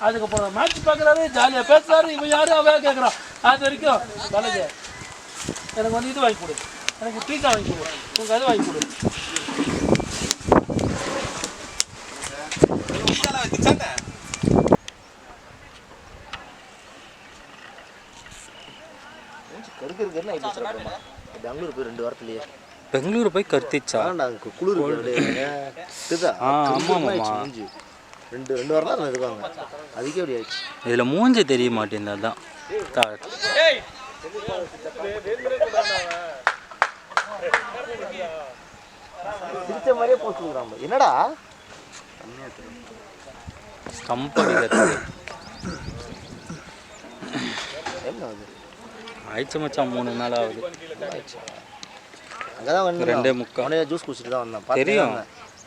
அதுக்கப்புறம் மேட்ச் பார்க்குறாரு, ஜாலியாக பேசுறாரு. இவன் யாரு அவன் கேட்குறான். அது வரைக்கும் தலைங்க எனக்கு வந்து இது வாங்கி கொடு, எனக்கு பீஸா வாங்கி கொடு, உங்களுக்கு அது வாங்கி கொடு. பெங்களூர் போய் 2 வாரத்துலயே பெங்களூர் போய் கருத்திச்சா குளிர் ஆமாம் 2 வாரம் தான் இருக்காங்க. அதுக்கே அப்படி ஆயிடுச்சு. இதில் மூஞ்சி தெரிய மாட்டேங்குது. அதான் பிடிச்ச மாதிரியே போச்சுக்கிறாங்க. என்னடா ஸ்டம்ப் அடிக்கிறது என்ன ஆகுது? ஆயிடுச்சு மச்சான், 3 நாள் ஆகுது. அங்கதான் வந்து 2:45 ஜூஸ் குடிச்சிட்டு தான் வந்தேன். தெரியும்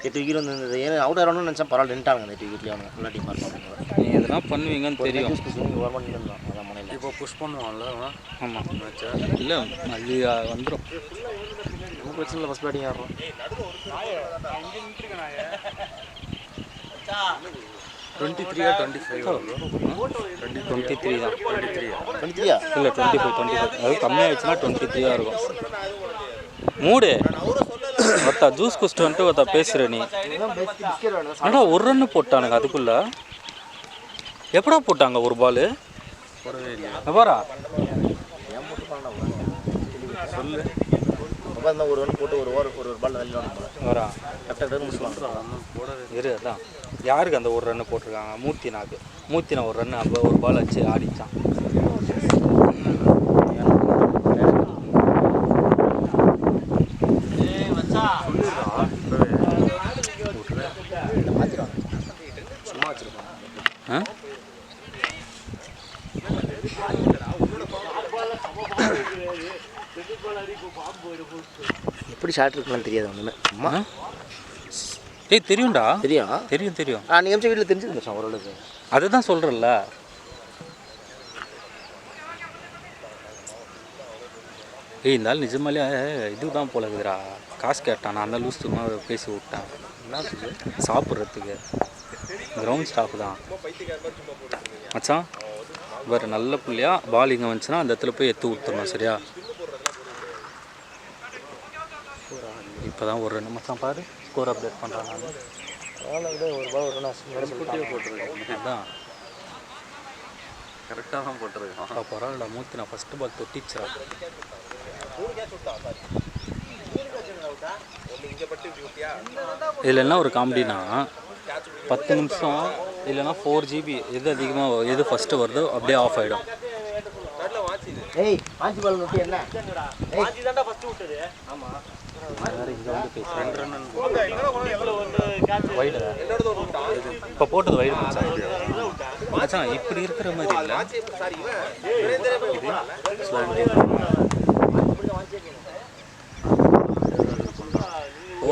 8 விக்கெட் வந்து ஏன் அவுட் ஆகணும்னு நினச்சேன். பரவாயில்ல நின்ட்டாங்க 8 விக்கெட்லேயே அவங்க நல்லா டீம் பார்ப்பாங்க. நீ எதனா பண்ணுவீங்கன்னு தெரியும். ஜூஸ் குடிச்சு ஒரு மணி நேரம் அதான் மனையில் இப்போ புஷ் பண்ணுவான்ல. ஆமாம் இல்லை அது வந்துடும். ஒன்றும் பிரச்சனை இல்லை. First batting ஆடுறோம். 23 தான். 23 இல்லை 25 அது கம்மியாகிடுச்சுன்னா 23 இருக்கும். மூடு ஒருத்தா ஜூஸ் குடிச்சிட்டு வந்துட்டு ஒருத்தா பேசுகிற நீ. ஆனால் 1 ரன்னு போட்டானுங்க. அதுக்குள்ள எப்படா போட்டாங்க 1 பால்? எவ்வாறா சொல்லு. அப்போ 1 ரன் போட்டு ஒரு பால் வரா கரெக்டாக முடிச்சுவாங்க. இரு அதான் யாருக்கு அந்த 1 ரன்னு போட்டிருக்காங்க? மூர்த்தினா 1 ரன்னு அப்போ 1 பால் வச்சு ஆடிச்சான். எப்படி ஷார்ட் இருக்குன்னு தெரியாது ஒன்றுமே. அம்மா தெரியும்டா. தெரியும் தெரியும். நீங்கள் எம்சி வீட்டில் தெரிஞ்சுருந்தேன் ஓரளவுக்கு. அதுதான் சொல்கிறல்ல. இருந்தாலும் நிஜமாலே இதுதான் போல இருக்குதுடா. காசு கேட்டான். நான் அந்த லூஸ் சும்மா பேசி விட்டேன். என்ன சாப்பிட்றதுக்கு கிரவுண்ட் ஸ்டாஃப் தான் மச்சான். வேறு நல்ல பிள்ளையா பால் இங்கே வந்துச்சுன்னா அந்த இடத்துல போய் எடுத்து விட்டுறணும். சரியா? இப்போ தான் 1 ரன் மச்சான் பாரு. ஸ்கோர் அப்டேட் பண்ணுறேன் நான். அதான் கரெக்டாக தான் போட்டிருக்கேன். பரவாயில்ல மூர்த்தி. நான் ஃபஸ்ட்டு பால் தொட்டிச்சா. இதில் என்ன ஒரு காமெடினா 10 நிமிஷம் இல்லைன்னா 4 GB எது அதிகமாக எது ஃபஸ்ட்டு வருதோ அப்படியே ஆஃப் ஆகிடும். இப்போ போட்டது வைடு மச்சான். இப்படி இருக்கிற மாதிரி இல்லை.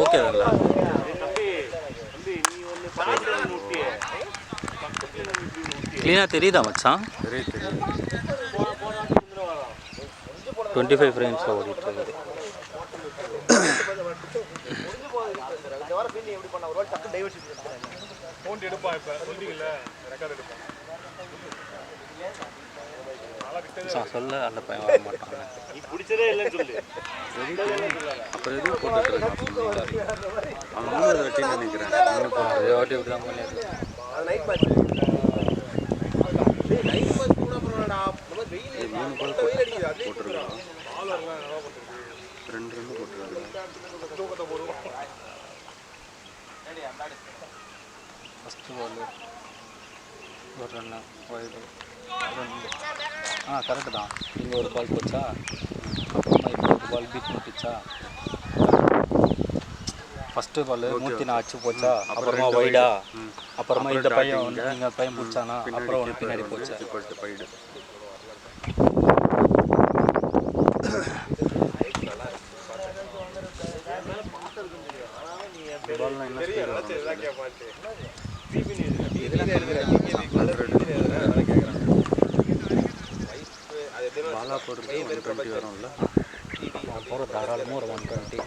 ஓகே தான்ல. க்ளீனாக தெரியுதா மச்சான்? 25 ஃப்ரேம்ஸில் ஓடிட்டு இருக்குது. சொல்ல அந்த பையன் வர மாட்டாங்க. அப்புறம் எதுவும் போட்டுட்டு அவன் 3 வாட்டி நினைக்கிறேன். 3 வாட்டி இப்படி தான் பண்ணியிருக்கேன். போட்டிருக்கான் 2 ரன் போட்டிருக்காங்க. ஃபஸ்ட்டு பால் 1 ரன்னு வைடு 2. கரெக்டு தான். இங்கே 1 பால் போச்சா, அப்புறமா இப்போ 1 பால் பீட் முட்டிச்சா. ஃபஸ்ட்டு பால் மூர்த்தி நான் அச்சு போச்சா, அப்புறமா வைடா, அப்புறமா இந்த பையன் நீங்கள் பையன் பிடிச்சானா, அப்புறம் ஒன்று பின்னாடி போச்சா. வைடு பால்லாம் என்ன பாலா போடுறது 120 வரும்ல. போகிற தாராளமாக ஒரு 120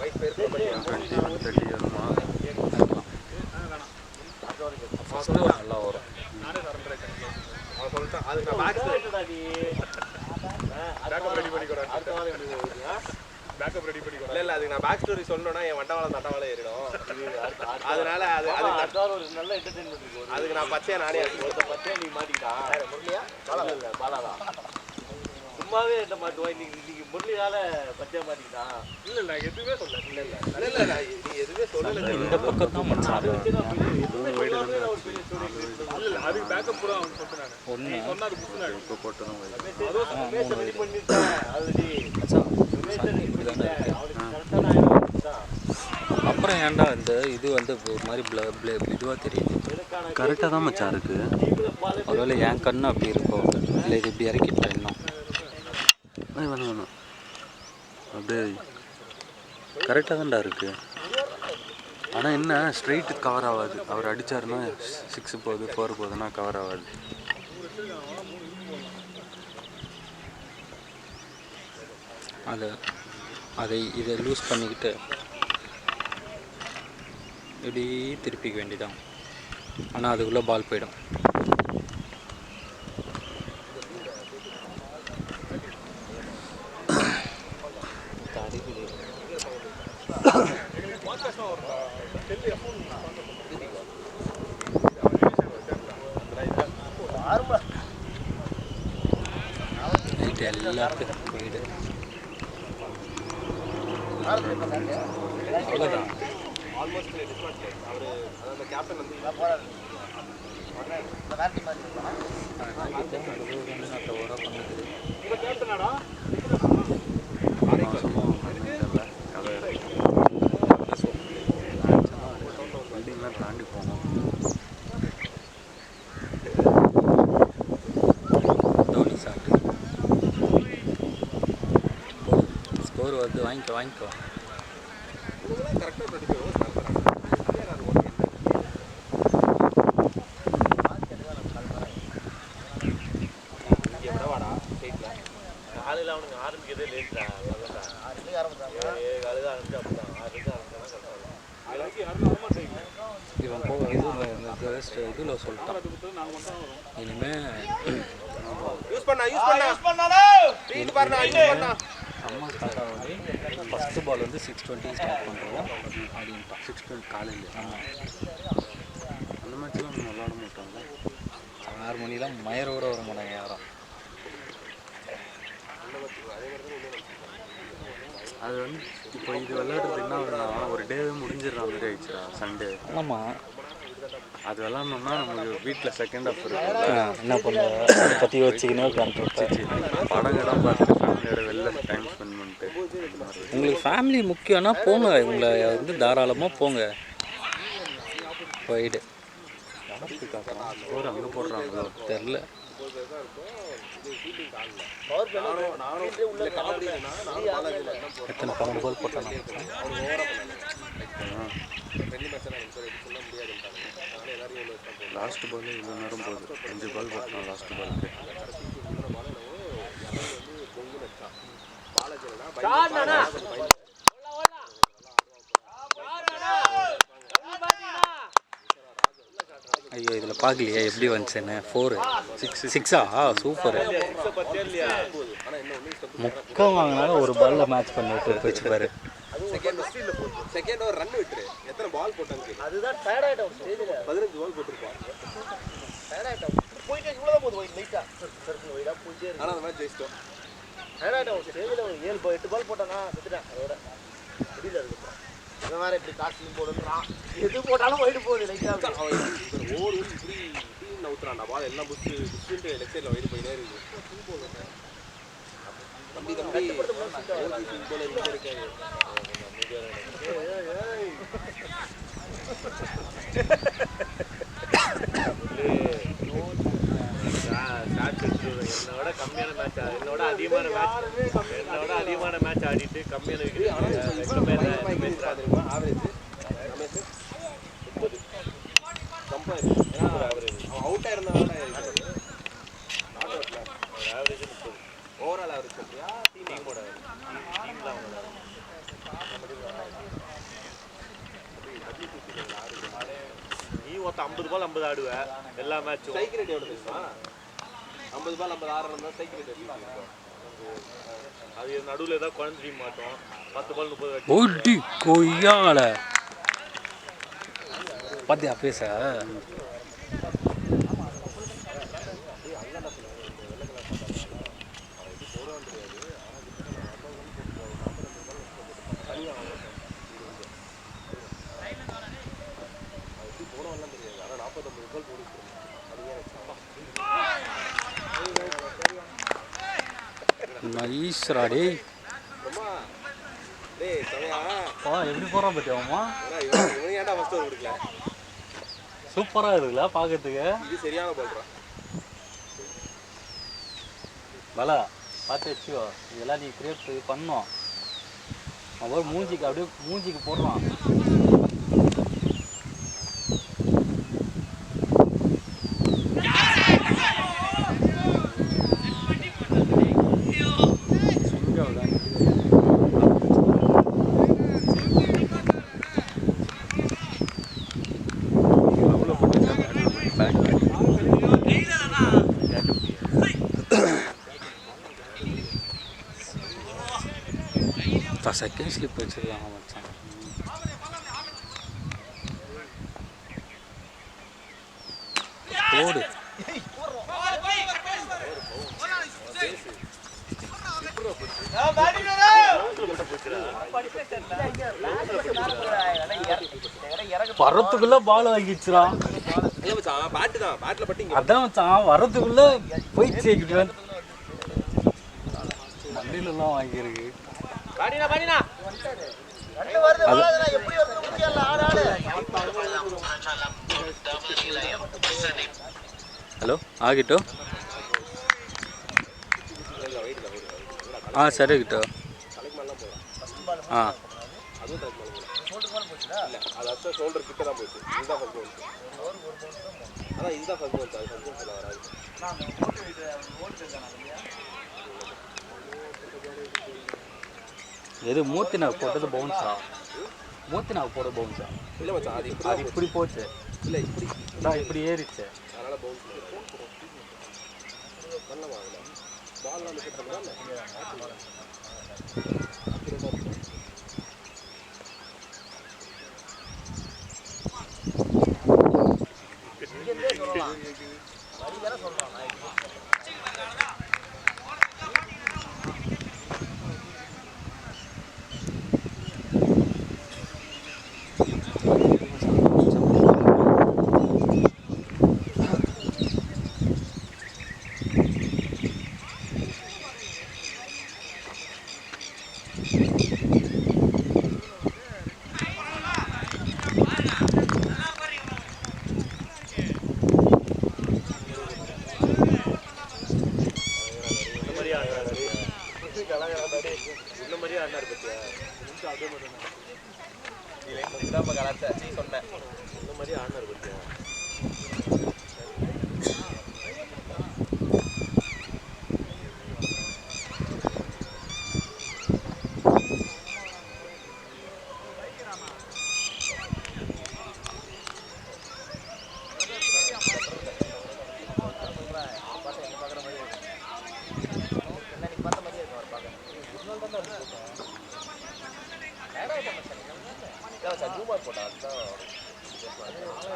130 வருமா? ஃபஸ்ட்டு நல்லா வரும். அதுக்கு நான் பேக்கப் ரெடி பண்ணிக்கிறேன். அடுத்த வாரம் பேக்கப் ரெடி பண்ணிக்கிறேன். இல்லை அதுக்கு நான் பேக் ஸ்டோரி சொல்லணும்னா என் வண்டவாளம் தட்டவாளம் ஏறிடும். அதனால அது ஒரு நல்ல என்டர்டெயின்மெண்ட் இருக்கும். அதுக்கு நான் பச்சையா நானே பச்சையா நீ மாட்டிக்கிட்டா முரளியா பாலாதா சும்மாவே என்ன மாட்டுவோம். இன்னைக்கு முரளியால பச்சையா மாட்டிக்கிட்டா. இல்லை நான் எதுவுமே சொல்ல. இல்லை நீ எதுவுமே சொல்லல. இந்த பக்கம் தான் மச்சான் அதுக்கு பேக்கப் கூட அவன் சொல்லிட்டு ஒன்று சொன்னாரு புதுநாடு இப்போ போட்டு தான் ரெடி பண்ணிட்டேன் ஆல்ரெடி. அப்புறம் ஏன்டா இந்த இது வந்து ஒரு மாதிரி இதுவாக தெரியுது. கரெக்டாக தான் மச்சான் இருக்கு. ஒருவேளை என் கண்ணு அப்படி இருக்கும், இல்லை இது இப்படி இறக்கிட்டேன் இன்னும். வேணாம் அப்படியே கரெக்டாக தான்டா இருக்கு. ஆனால் என்ன ஸ்ட்ரைட்டு கவர் ஆகாது. அவர் அடித்தாருன்னா 6 போகுது 4 போகுதுன்னா கவர் ஆகாது. இதை லூஸ் பண்ணிக்கிட்டு இப்படி திருப்பிக்க வேண்டியதான். ஆனால் அதுக்குள்ளே பால் போயிடும். எல்லாத்துக்கும் வீடு அவ்வளோதான். ஆல்மோஸ்ட் அவர் அந்த கேப்டன் வந்து கேப்டனாடா பில்டிங்லாம் தாண்டி போகணும். தோனி சாப்பிட்டு ஸ்கோர் வந்து வாங்கிக்கோ. கரெக்டாக படிக்கிறோம். காலையில் அவனுக்கு ஆரம்பிக்கிறதே லேட்டா. இவன் இதில் சொல்லிட்டான். இனிமேல் அம்மா ஸ்டார்ட் ஆகுது. ஃபஸ்ட்டு பால் வந்து 6:20 ஸ்டார்ட் பண்ணுறோம் அப்படின்ட்டான். 6:20 காலையில். அந்த மேட்ச்லாம் நம்ம விளாட மாட்டாங்க. 6 மணிலாம் மயரோட வர மாட்டாங்க யாரும். அது வந்து இப்போ இது விளையாடுறது என்ன ஆகுதுன்னா ஒரு டேவே முடிஞ்சிடற மாதிரி ஆயிடுச்சுடா. சண்டே ஆமாம், அது விளாட்னோம்னா நமக்கு வீட்டில் செகண்ட் ஹாஃப் இருக்கும். என்ன பண்ணுவோம் அதை பற்றி வச்சுக்கினே உட்காந்துருப்பேன். படம் இடம் பார்த்துட்டு ஃபேமிலியோட வெளில டைம் ஸ்பெண்ட் பண்ணிட்டு. உங்களுக்கு ஃபேமிலி முக்கியம்னா போங்க, உங்களை வந்து தாராளமாக போங்க. போயிடு ஒரு அங்கே போடுறாங்களோ தெரில. எத்தனை 12 பால் போட்டானா? லாஸ்ட் பால் இவ்வளோ நேரம் போகுது. 5 பால் போட்டான் லாஸ்ட் பாலுக்கு. ஐயோ இதில் பார்க்கலையே எப்படி வந்துச்சுன்னு. 4 6 சூப்பரு. முக்கம் வாங்கினாலும் ஒரு பாலில் மேட்ச் பண்ணிட்டு போச்சு பாரு. செகண்ட் ஓவர் ரன் விட்டுரு. எத்தனை பால் போட்டாங்க அதுதான் டயர்ட் ஆயிட்டோம். ஸ்டேஜ்ல 15 பால் போட்டுருப்பான். டயர்ட் ஆயிட்டோம். போயிட்டே இவ்வளவு போகுது போய் லைட்டா சர்க்கிள் வைடா போயிட்டே இருக்கு. ஆனா அந்த மேட்ச் ஜெயிச்சிட்டோம். டயர்ட் ஆயிட்டோம். ஸ்டேஜ்ல 8 பால் போட்டானா செத்துட்டான். அதோட முடியல இருக்கு. இவன் வேற இப்படி காஸ்டிங் போடுறான். எது போட்டாலும் வைடு போகுது லைட்டா. ஓவர் இப்படி நவுத்துறான்டா. பால் எல்லாம் புஷ்ஷு புஷ்ஷுன்ட்டு லெஃப்ட் சைடில் வைடு போயினே இருக்கு. தம்பி போல இருக்காரு. என்னோட கம்மியான மேட்ச், என்னோட அதிகமான மேட்ச் ஆடிட்டு கம்மியான ஆவரேஜ் அவுட் ஆயிருந்தா ஆவரேஜ் 30. ஓவரால் ஆவரேஜ் சொல்றியா டீமோட டீம் தான் நீ ஒருத்த 50 பால் 50 ஆடுவ எல்லா மேட்சும். ஸ்ட்ரைக் ரேட் எவ்வளோ தெரியுமா? 50 பால் 50 ஆறு இருந்தால் சைக்கிள் எடுத்து அது நடுவில் ஏதாவது குழந்தை மாட்டோம் 10 பால் 30 ஓடி கொய்யால பாத்தியா பேச நைஸ்ரா டேய் எப்படி போகிறான் பத்தியாமா ஏன்டா ஃபர்ஸ்ட் ஓவர் கொடுக்கல சூப்பராக இருக்குல்ல பார்க்கறதுக்கு இது சரியான பால்றா பலா பார்த்து வச்சுக்கோ இதெல்லாம் நீ கிரியேட் பண்ணோம் அவன் மூஞ்சிக்கு அப்படியே மூஞ்சிக்கு போடுறான் செகண்ட் ஸ்லிப் வச்சிருக்காங்க மச்சான் ஓடு வரத்துக்குள்ள பால் வாங்கிடுச்சுடா அதான் மச்சான் வரத்துக்குள்ள போய் சேர்க்கிட்டு மல்லிலாம் வாங்கியிருக்கு ஹலோ ஆகிட்டோ சரி கிட்டோ ஷோல்டர் கிட்ட தான் போச்சு இதுதான் ஃபர்ஸ்ட் ஒன் அதான் இதுதான் ஃபர்ஸ்ட் ஒன் அது ஃபர்ஸ்ட் ஒன் வராது எது மூர்த்தினாக்கு போட்டது பவுன்ஸா மூர்த்தினாக்கு போட்டது பவுன்ஸா இல்லை மச்சான் அது இப்படி போச்சு இல்லை இப்படி ஏறிச்சு அதனால பவுன்ஸ் பண்ணலாம் பால்லாம் மிஸ் பண்ணலாம்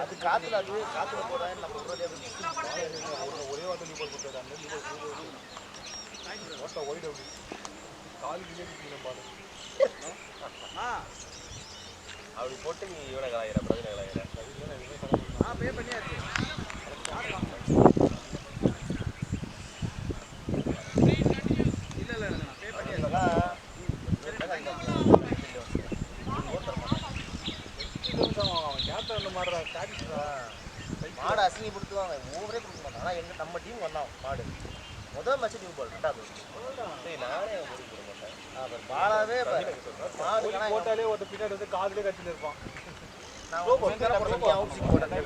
அது காத்துல போடுறேன் நம்ம ஒரே வாட்டர் லீவ் போட்டுறாங்க ஓட்ட ஓய்டு அப்படி காலுக்கு ஏறிட்டீங்க பாரு அப்படி போட்டு நீ இவனை கலாயிர பிரச்சனை கலாயிர பே பண்ணியாச்சு இல்ல நான் பே பண்ணியாச்சு மாடு அசிங்கப்படுத்துவாங்க ஓவரே கொடுக்க மாட்டாங்க ஆனால் எங்கள் நம்ம டீம் வந்தான் மாடு முதல் மேட்ச் டீம் போல் ரெண்டாவது நானே ஓடி போட மாட்டேன் அப்புறம் பாலாவே மாடு போட்டாலே ஒரு பின்னாடி வந்து காதுலேயே கட்டின்னு இருப்பான் நான் அவுட் சீட் போட்டேன்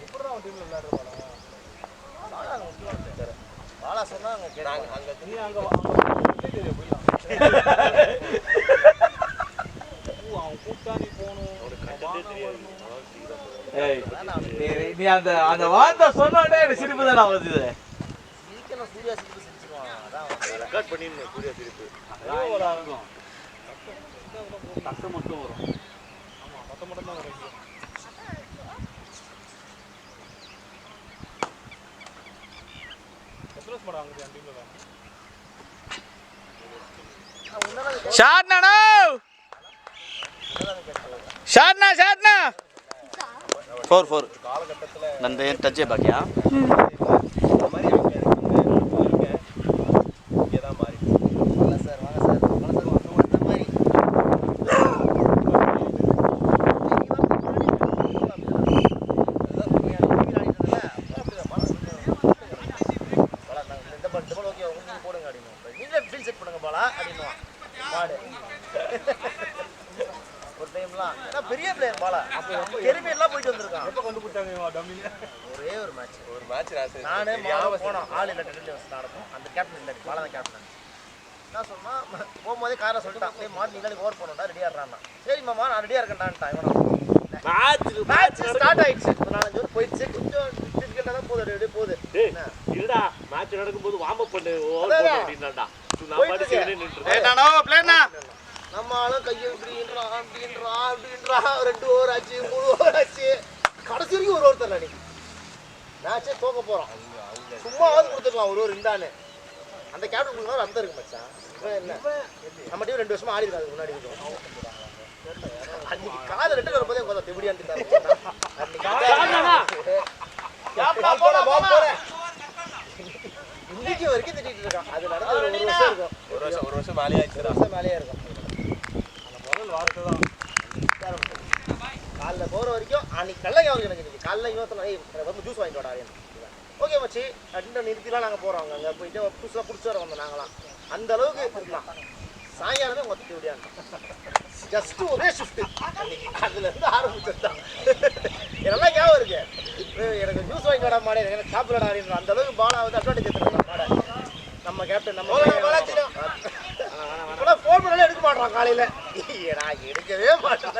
எப்படி அவன் டீமில் விளையாடுற பாலா பாலா சொன்னால் அங்கே அங்கே நீ அங்கே தெரியும் போயிடலாம் அவன் ஏய் நீ அந்த அந்த வார்த்தை சொன்னோடனே எனக்கு சிரிப்பு தானே வருது. சிரிக்கணும், சூர்யா சிரிப்பு சிரிச்சிருவான். அதான் ரெக்கார்ட் பண்ணிடணும் சூர்யா சிரிப்பு. சத்தம் மட்டும் வரும். ஷாட்னா ஷாட்னா ஷாட்னா 4-4 ನಂದು ಏನು ಟಚ್ಚೇ ಬಾಕಿಯಾ இந்த மாதிரி அங்கே இருக்கு இங்கே தான் மாறி வாங்க சார் வாங்க சார் வாங்க சார் இந்த மாதிரி போடுங்க அப்படின்னு நீங்களே ஃபீல் செட் பண்ணுங்க பாலா அப்படின்னு பாடு ஒரு டைம்லாம் ஏன்னா பெரிய பிளேயர் பாலா கெரிமியர்லாம் போயிட்டு வந்திருக்கான். எப்போ கொண்டு போட்டாங்க ஒரே ஒரு மேட்ச் நானே போனோம் ஆள் இல்லை டெலிவரி நடக்கும் அந்த கேப்டன் இல்லை பாலா தான் கேப்டன் நான் சொன்னா போகும்போதே காரை சொல்லிட்டான் அப்படியே மாடு நீங்களே ஓவர் போனோம்டா ரெடியாக இருறான். சரி மாமா நான் ரெடியாக இருக்கேன்டான்ட்டான் இவன் மேட்ச் ஸ்டார்ட் ஆயிடுச்சு. ஒரு 4-5 ஓவர் போயிடுச்சு கொஞ்சம் டிஃபிகல்ட்டாக தான் போகுது அப்படியே போகுது இல்லடா மேட்ச் நடக்கும்போது வார்ம் அப் பண்ணு ஓவர் போடு அப்படின்னாடா நான் பாட்டு சேனே நின்னுட்டேன். நம்ம ஆளும் கையை இப்படின்றான் அப்படின்றா 2 ஓவர் ஆச்சு 3 ஓவர் ஆச்சு கடைசி வரைக்கும் ஒரு ஓவர் தரல அன்னைக்கு மேட்சே தோக்க போகிறோம். சும்மாவது கொடுத்துருக்கலாம் ஒரு ஓவர் இந்தானு அந்த கேப்டன் கொடுத்தா அர்த்தம் இருக்கு மச்சான். என்ன நம்ம டீம் 2 வருஷமா ஆடி இருக்காது முன்னாடி அன்னைக்கு காலை ரெண்டு வரும்போதே கொஞ்சம் எப்படியான்னு இன்னைக்கு வரைக்கும் திட்டிட்டு இருக்கான். அது நடந்து ஒரு வருஷம் மேலேயே இருக்கும். காலைல போகிற வரைக்கும் அன்னைக்கு கல்லைங்க அவருக்கு எனக்கு காலைல இவன் ஜூஸ் வாங்கிட்டு வாடா ஓகே மச்சி ரெண்டு நிறுத்திலாம் நாங்கள் போகிறோம். அங்கே போயிட்டு புதுசாக பிடிச்சி வர வந்தோம் நாங்களாம் அந்த அளவுக்கு இருக்கலாம். சாயங்காலமே மொத்த எப்படியான்னு ஜஸ்ட் ஒரே ஷிஃப்ட் அதுலேருந்து ஆரம்பிச்சிருந்தான். என்னெல்லாம் ஞாபகம் இருக்கு எனக்கு ஜூஸ் வாங்கிட்டு வாடா மாடே எனக்கு சாப்பிடடா அப்படின்ற அந்த அளவுக்கு பாலா வந்து அட்வான்டேஜ் எடுத்துருக்கான் மாடை நம்ம கேப்டன் நம்ம ஃபோன் பண்ணாலும் எடுக்க மாட்டான் காலையில் நான் எடுக்கவே மாட்டேன்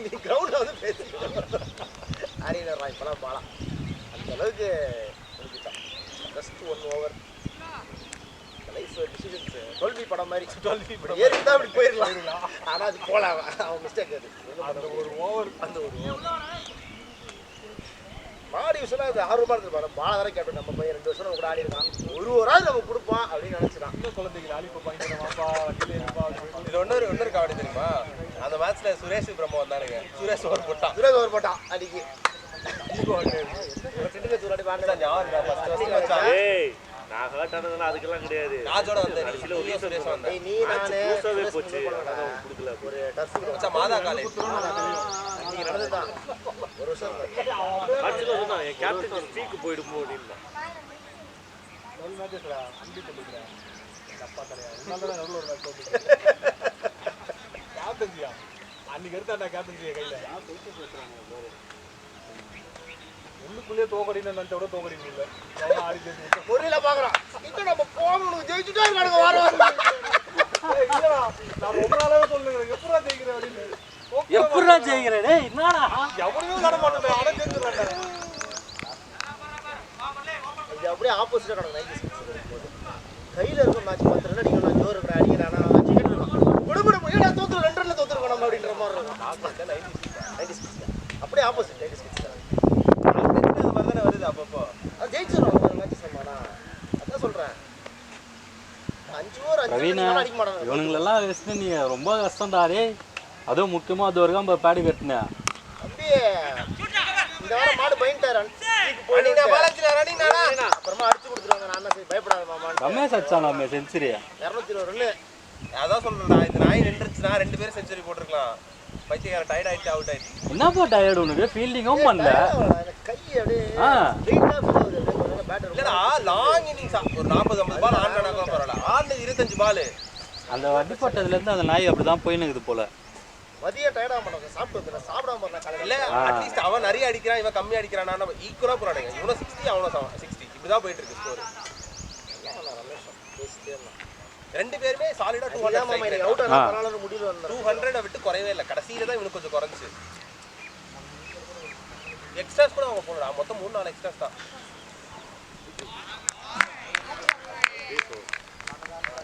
நீ கிரவுண்டில் வந்து பேசிக்கலாம் அறிஞர் இப்போலாம் பாலாம் அந்த அளவுக்கு முடிச்சுட்டான். ஜஸ்ட் 1 ஓவர் லைஃப் டிசிஷன்ஸ் 12 படம் மாதிரி 12 ஏறி தான் அப்படி போயிடலாம். ஆனால் அது போகலாம் அவன் மிஸ்டேக் அது அந்த ஒரு ஓவர் மாடி விஷயம் அது ஆர்வமாக இருந்துருப்பாரு. பாலா வரை கேப்டன் நம்ம பையன் 2 வருஷம் கூட ஆடி இருக்கான் ஒரு ஓவராது நம்ம கொடுப்பான் அப்படின்னு நினச்சிடான். இது ஒன்னொரு கபடி தெரியுமா அந்த மேட்ச்ல சுரேஷ் பிரம்ம வந்தானுங்க. சுரேஷ் ஓவர் போட்டான் அன்னைக்கு நான் ஹர்ட் ஆனதுலாம் அதுக்கெல்லாம் கிடையாது. ராஜோட வந்தேன் சுரேஷ் வந்தேன் நீ நானே போச்சு கொடுக்கல ஒரு டர்ஃப் மாதா காலேஜ் நீங்க நடந்துதான் ஒரு வருஷம் அடுத்து சொன்னான் என் கேப்டன் ஸ்பீக்கு போயிடுமோ அப்படின்னு அன்னைக்கு எடுத்தாண்டா கேப்டன்சியை கையில உள்ளுக்குள்ளேயே தோக்கடின்னு நினைச்ச விட தோக்கடின்னு இல்லை ஆடி பொருள பாக்குறான் இன்னும் நம்ம போகணும் ஜெயிச்சுட்டா இருக்கானுங்க வாரம் நான் ரொம்ப நாளாவே சொல்லுங்க எப்படா ஜெயிக்கிறேன் அப்படின்னு எப்படா ஜெயிக்கிறேன் என்னடா எவனையும் வர மாட்டேன் அவனே ஜெயிச்சுறாங்க. இது அப்படியே ஆப்போசிட்டா நடக்கும். 96 கையில இருக்கும் மேட்ச் 10 ரன் அடிக்கணும் ஜோர் இருக்கிற அடிக்கிறானா சிக்கெட் இருக்கும் விடுபடு ஏடா தோத்து 2 ரன்ல தோத்துறோம் நம்ம அப்படின்ற மாதிரி இருக்கும். 96 அப்படியே ஆப்போசிட் 96 அந்த மாதிரி தானே வருது அப்பப்போ அது ஜெயிச்சிரும் ஒரு மேட்ச் சொன்னானா அதான் சொல்றேன் 5 ஓவர் 5 ரன் அடிக்க மாட்டாங்க இவனுங்களெல்லாம் வச்சுட்டு நீ ரொம்ப கஷ்டம்டாரே. அதுவும் முக்கியமாக அது வரைக்கும் நம்ம பேடி கட்டினேன் அப்படியே இந்த வாரம் மாடு பயன்ட்டாரு அப்புறமா அடிச்சு கொடுத்துருவாங்க. நான் என்ன பயப்படாத மாமா ரமேஷ் அச்சானாமே செஞ்சுரி 220 ரன்னு அதான் சொல்றேன்டா இந்த நாய் நின்றுச்சுன்னா 2 பேரும் செஞ்சுரி போட்டிருக்கலாம். பைத்தியக்கார டயர்ட் ஆயிட்டு அவுட் ஆயிடுச்சு. என்னப்பா டயர்டு உனக்கு ஃபீல்டிங்கும் பண்ணல கை அப்படியே வெயிட்டா போகுது பேட்டர் இல்லடா லாங் இன்னிங்ஸ் ஒரு 40-50 பால் ஆடுனாங்க பரவாயில்ல. ஆடுனது 25 பால். அந்த வட்டிப்பட்டதுலேருந்து அந்த நாய் அப்படி தான் போயினுக்குது போல. மதிய டயர்ட் ஆக மாட்டாங்க சாப்பிட்டு வந்துடுறேன் சாப்பிடாம வரலாம் இல்ல அட்லீஸ்ட் அவன் நிறைய அடிக்கிறான் இவன் கம்மி அடிக்கிறான் நம்ம ஈக்குவலா போறானுங்க. இவனும் 60 அவனும் 60 இப்படிதான் போயிட்டு இருக்கு ஸ்கோர். ரெண்டு பேருமே சாலிடா 200 மாமா அவுட் ஆனா பரவாயில்ல முடியல வந்தா 200 விட்டு குறையவே இல்லை. கடைசியில தான் இவனுக்கு கொஞ்சம் குறைஞ்சு. எக்ஸ்ட்ராஸ் கூட அவங்க போடுறா. மொத்தம் 3-4 எக்ஸ்ட்ராஸ் தான்.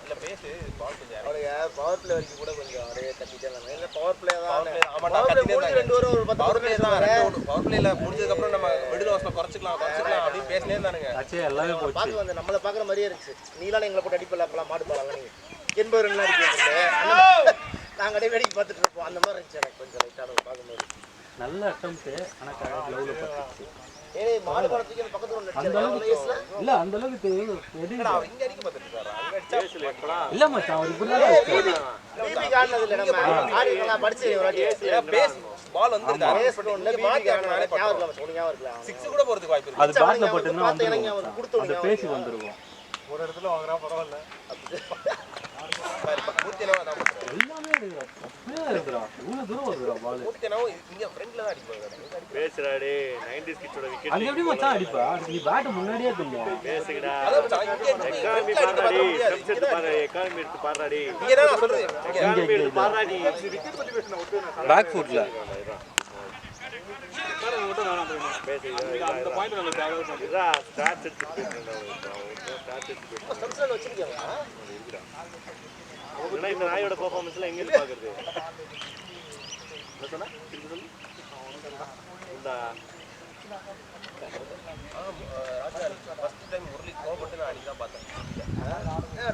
இல்ல பேசு பால் கொஞ்சம் அவளுக்கு பவர் பிளே வரைக்கும் கூட கொஞ்சம் அப்படியே கட்டிட்டே இருந்தாங்க. இல்ல பவர் பிளே தான் ஆமாடா கட்டிட்டே இருந்தாங்க. ரெண்டு பேரும் ஒரு 10 பவர் பிளே தான். பவர் பிளேல முடிஞ்சதுக்கு அப்புறம் நம்ம மிடில் ஓவர்ஸ்ல குறைச்சிக்கலாம் அப்படி பேசினே இருந்தானுங்க. ஆச்சே எல்லாமே போச்சு. பாக்க வந்து நம்மள பாக்குற மாதிரியே இருந்துச்சு. நீலாம் எங்களை போட்டு அடிப்பல அப்பலாம் மாடு பாலாங்க நீங்க 80 ரன்லாம் அடிப்பீங்க. நாங்க அப்படியே வேடிக்கை பார்த்துட்டு இருப்போம். அந்த மாதிரி இருந்துச்சு எனக்கு கொஞ்சம் லைட்டா பாக்கும்போது. நல்ல அட்டெம்ப்ட் ஆனா கிளவுல பட்டுச்சு. ஏய் மாடு பாலத்துக்கு பக்கத்துல ஒன்னு அந்த அளவுக்கு இல்ல அந்த அளவுக்கு என்னடா அவன் இங்க அடிக்க பார்த்துட்டு இருக்காரா? அங்க அடிச்சா இல்ல மச்சான் அவர் இப்படி தான் பிபி காணது இல்ல நம்ம ஆடிலாம் படிச்சு ஒரு வாட்டி பேஸ் பால் வந்துருதா? பேஸ் ஒன்னு பிபி காணனால ஞாபகம் இல்ல மச்சான் ஞாபகம் இருக்கல. 6 கூட போறதுக்கு வாய்ப்பு இருக்கு. அது பேட்ல பட்டுனா பார்த்து எனக்கு அவர் கொடுத்தோம் அந்த பேசி வந்துருவோம். ஒரு இடத்துல வாங்குறா பரவாயில்ல. பூர்த்தியனவா தான் எல்லாமே இருக்குடா. அப்படியே இருக்குடா. இவ்வளவு தூரம் வருதுடா பால். பூர்த்தியனவா இங்க ஃப்ரண்ட்ல தான் அடிப்பாங்க. பேசுடா டேய் 90s கிட்ஸோட விக்கெட். அங்க எப்படி மச்சான் அடிப்பா? அதுக்கு நீ பேட் முன்னாடியே தெரியும். பேசுடா. அத மச்சான் இங்க எக்கானமி பாருடா. சப்செட் பாரு எக்கானமி எடுத்து பாருடா டேய். இங்க தான் நான் சொல்றது. எக்கானமி எடுத்து பாருடா நீ. விக்கெட் பத்தி பேசணும் ஒட்டு நான் பேக் ஃபுட்ல அந்த பாயிண்ட் நமக்கு தேவை. இதா ஸ்டார்ட் எடுத்து பேசுறேன்டா. ஸ்டார்ட் எடுத்து பேசுறேன். சம்சன் வச்சிருக்கீங்களா? அவனா இந்த நாயோட பெர்ஃபார்மன்ஸ்ல எங்க இருந்து பாக்குறது? என்ன சொன்னா? திருப்பி சொல்லு. இந்த ஃபர்ஸ்ட் டைம் முரளி கோபப்பட்டு நான் அன்னைக்கு தான் பார்த்தேன்.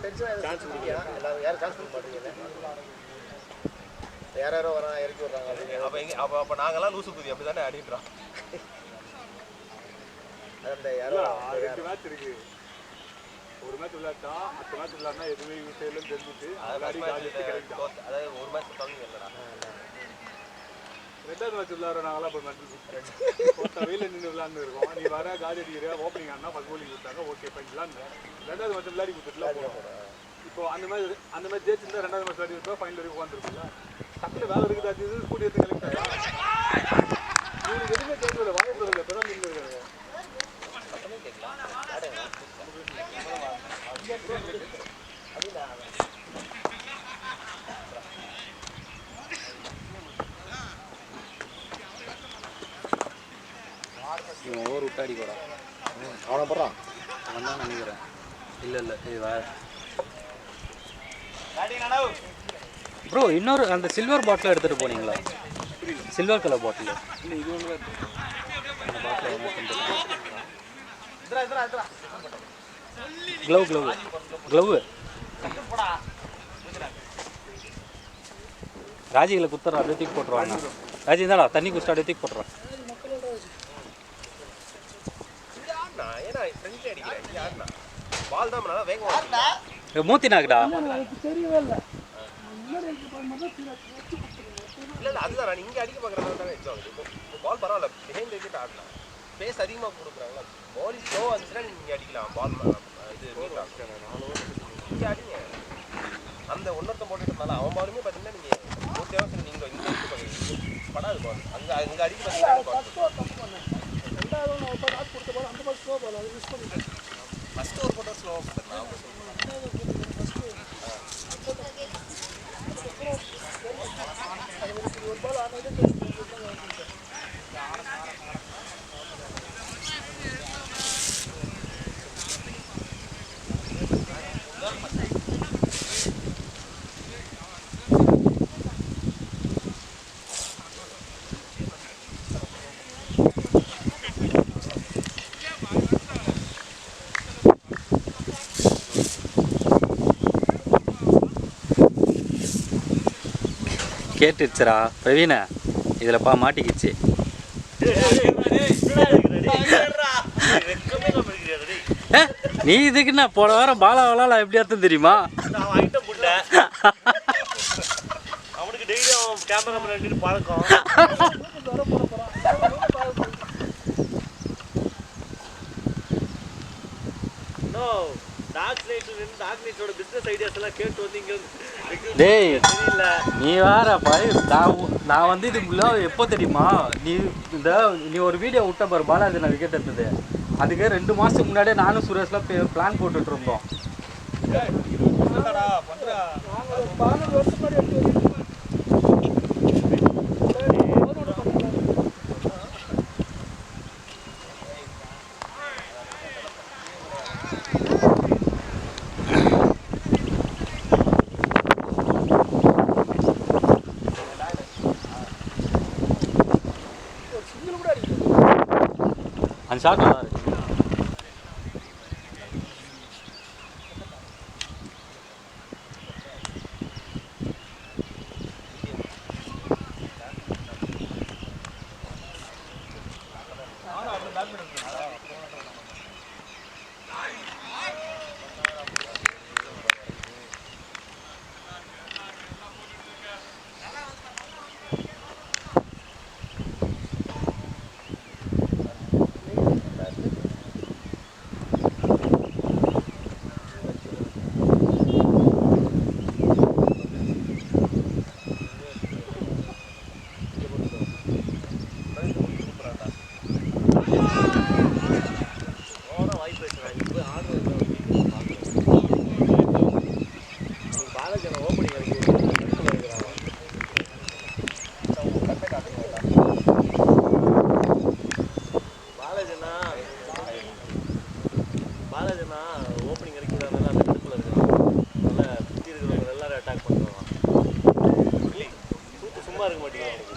டென்ஷன் சான்ஸ் கொடுக்கியா? எல்லாரும் யார் சான்ஸ் கொடுக்க மாட்டீங்க? யாரோ வரான் இறக்கி விடுறாங்க அப்படின்னு. அப்ப நாங்கெல்லாம் லூசு குதி அப்படிதானே ஆடிடுறோம். அந்த யாரோ ரெண்டு மேட்ச் இருக்கு. ஒரு மேட்ச் விளையாட்டா அடுத்த மேட்ச் விளையாடுனா எதுவுமே யூஸ் இல்லைன்னு தெரிஞ்சுட்டு அதாவது ஒரு மேட்ச் தவிங்க இல்லடா. ரெண்டாவது மேட்ச் விளையாடுற நாங்களாம் இப்போ மேட்ச் வெயில நின்று விளையாண்டு இருக்கோம். நீ வர காடி அடிக்கிற ஓப்பனிங் ஆனா ஃபர்ஸ்ட் போலிங் கொடுத்தாங்க. ஓகே ஃபைன் விளையாடுங்க. ரெண்டாவது மேட்ச் விளையாடி கொடுத்துட்டுலாம் போகிறோம். இப்போ அந்த மேட்ச் ஜெயிச்சிருந்தா ரெண்டாவது மேட்ச் விளையாடி இருப்போம். ஃபைனல் வரைக்கும் உட்காந்துருக்குல்ல. டக்குனு வேலை இருக்குது. அது இது ஸ்கூட்டி எடுத்து கலெக்ட் உங்களுக்கு எதுவுமே கேட்கல. வாய்ப்பு இல்லை. இப்போ தான் நின்று இருக்காங்க. இவன் ஓவர் விட்டு அடி போடா. அவனை போடுறான். அவன் தான் நினைக்கிறேன். இல்லை இல்லை இது வேற ப்ரோ. இன்னொரு அந்த சில்வர் பாட்டில் எடுத்துகிட்டு போனீங்களா? சில்வர் கலர் பாட்டில் இல்லை இது ஒன்று அந்த பாட்டில் என்ன பண்ணுறது? க்ளவு ராஜிகளை குத்துறா. அப்படியே தூக்கி போட்டுருவாங்க. ராஜி தாடா தண்ணி குடிச்சிட்டு அப்படியே தூக்கி போட்டுறான். பால் தான் நல்லா வேகம் மூத்தி நாக்குடா. இல்ல அதுதான் நான் இங்க அடிக்க பாக்குறேன் தானே எக்ஸாம். பால் பரவாயில்ல பிஹைண்ட் விக்கெட் ஆடலாம். பேஸ் அதிகமா கொடுக்குறாங்க. பால் ஸ்லோ வந்துச்சுன்னா நீங்க அடிக்கலாம். பால் இது இங்க அடிங்க. அந்த ஒன்னொருத்த போட்டுட்டு இருந்தாலும் அவன் பாலுமே பார்த்தீங்கன்னா நீங்க மூர்த்தியாக நீங்க இங்க அடிக்க பாக்குறீங்க. படாது பால் அங்க அங்க அடிக்க பார்த்தீங்கன்னா ஃபர்ஸ்ட் ஒரு போட்டோ ஸ்லோ கேட்டுருச்சுரா பிரவீன. இதில் மாட்டிக்கிச்சு. நீ இதுக்கு நான் போன வாரம் பாலா விளாட எப்படி அர்த்தம் தெரியுமா? அவனுக்கு டெய்லி அவன் கேமராமேன் ரெண்டு பழக்கம். டேய் நீ வேற நான் வந்து இது எப்போ தெரியுமா? நீ ஒரு வீடியோ விட்ட பாரு பாலாஜி நான் விக்கெட் எடுத்தது. அதுக்கு 2 மாதத்துக்கு முன்னாடியே நானும் சுரேஷ்லாம் பிளான் போட்டுட்டு இருந்தோம். 14 வருஷம் முன்னாடி எடுத்து அந்த ஷாட் நல்லா இருக்கு. பாலாஜனா ஓப்பனிங் இறக்கி விடாதனால அந்த இடத்துல இருக்கான். நல்லா சுற்றி இருக்கிறவங்க எல்லாரும் அட்டாக் பண்ணுவான். இல்லை சும்மா இருக்க மாட்டேங்கிறான் அவனுக்கு.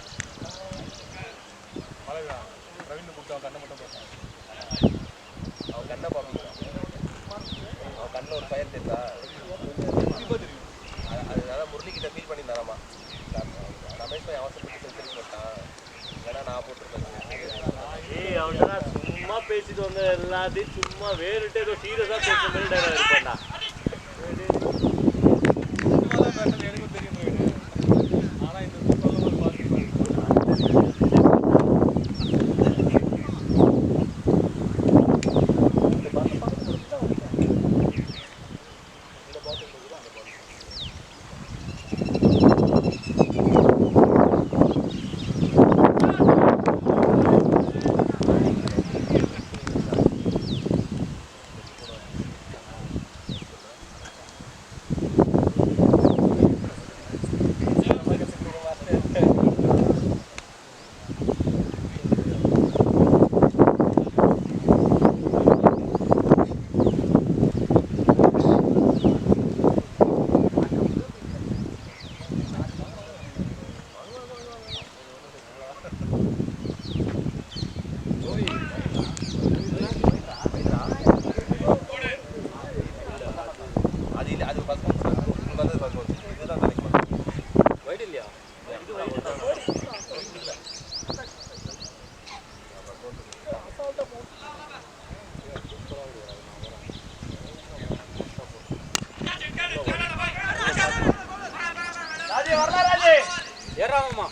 ரவீந்திர கூப்பிட்டு அவன் கண்ணை மட்டும் பார்த்தான். அவன் கண்ணை பார்ப்பான். அவன் கண்ணில் ஒரு ஃபயர் தெரியுதா? தெரியும். அதனால முரளிக்கிட்ட ஃபீல் பண்ணியிருந்தாராமா. ரமேஷ் போய் அவசரப்பட்டு செலுத்தி போட்டான். ஏன்னா நான் போட்டிருக்கேன். அவன்டா சும்மா பேசிட்டு வந்த எல்லாத்தையும் சும்மா வேறுட்டு ஏதோ சீரியஸாக பேசுற மாதிரி டைலாக் இருப்பான்டா. எனக்கும் தெரியும். ஆனால் இந்த சொல்லும் பார்த்து ஏறாமம்மா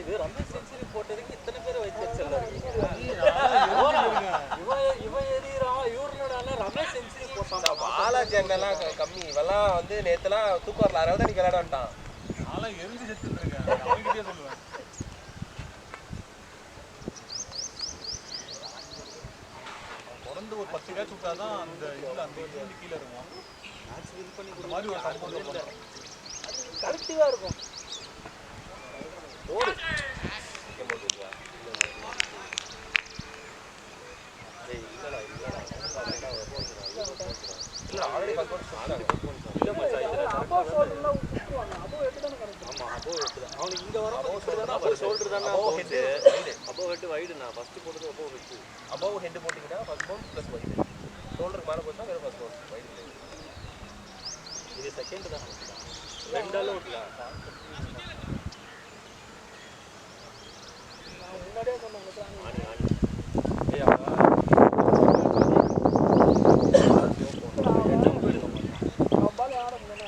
இது ரமேஷ் செஞ்சுரி போட்டதுக்கு இத்தனை பேர் வைத்து இவன் எறிகிறான் இவருனால ரமேஷ் செஞ்சுரி போட்டான். பாலாஜி அண்ணெல்லாம் கம்மி. இவெல்லாம் வந்து நேற்றுலாம் தூக்கம் வரல. 60 அன்னைக்கு விளையாட வந்துட்டான். நான்லாம் எரிஞ்சு செத்துட்டு இருக்கேன். அவங்ககிட்டயே சொல்லுவேன். தொடர்ந்து ஒரு 10 கேட்ச் விட்டாதான் அந்த இதில் அந்த இருந்து கீழே இருக்கும். இந்த மாதிரி ஒரு சம்பவம் கரெக்டிவாக இருக்கும். ஓடு இல்லை ஆல்ரெடி ஃபர்ஸ்ட் இல்லை மச்சான் இதில் அப்போ ஷோல்டர்லாம் விட்டுருவாங்க. அப்போ எட்டு தானே கணக்கு. ஆமாம் அப்போ ஹெட்டு தான். அவனுக்கு இங்கே வர அப்போ ஷோல்டர் தானே ஹெட்டு. அப்போ ஹெட்டு வைடு. நான் ஃபஸ்ட்டு போட்டது அப்போ ஹெட்டு. அபவ் ஹெட் போட்டிங்கன்னா ஃபர்ஸ்ட் பவுன் ப்ளஸ் வைடு. ஷோல்டருக்கு மேலே போச்சுன்னா வெறும் ஃபர்ஸ்ட் பவுன் வைடு. இது செகண்ட் தான் ரெண்டாலும் விட்டலாம். முன்னாடியே சொன்னாங்க ஆணி ஆணி ஏய் அப்பா பால் ஆட முடியல.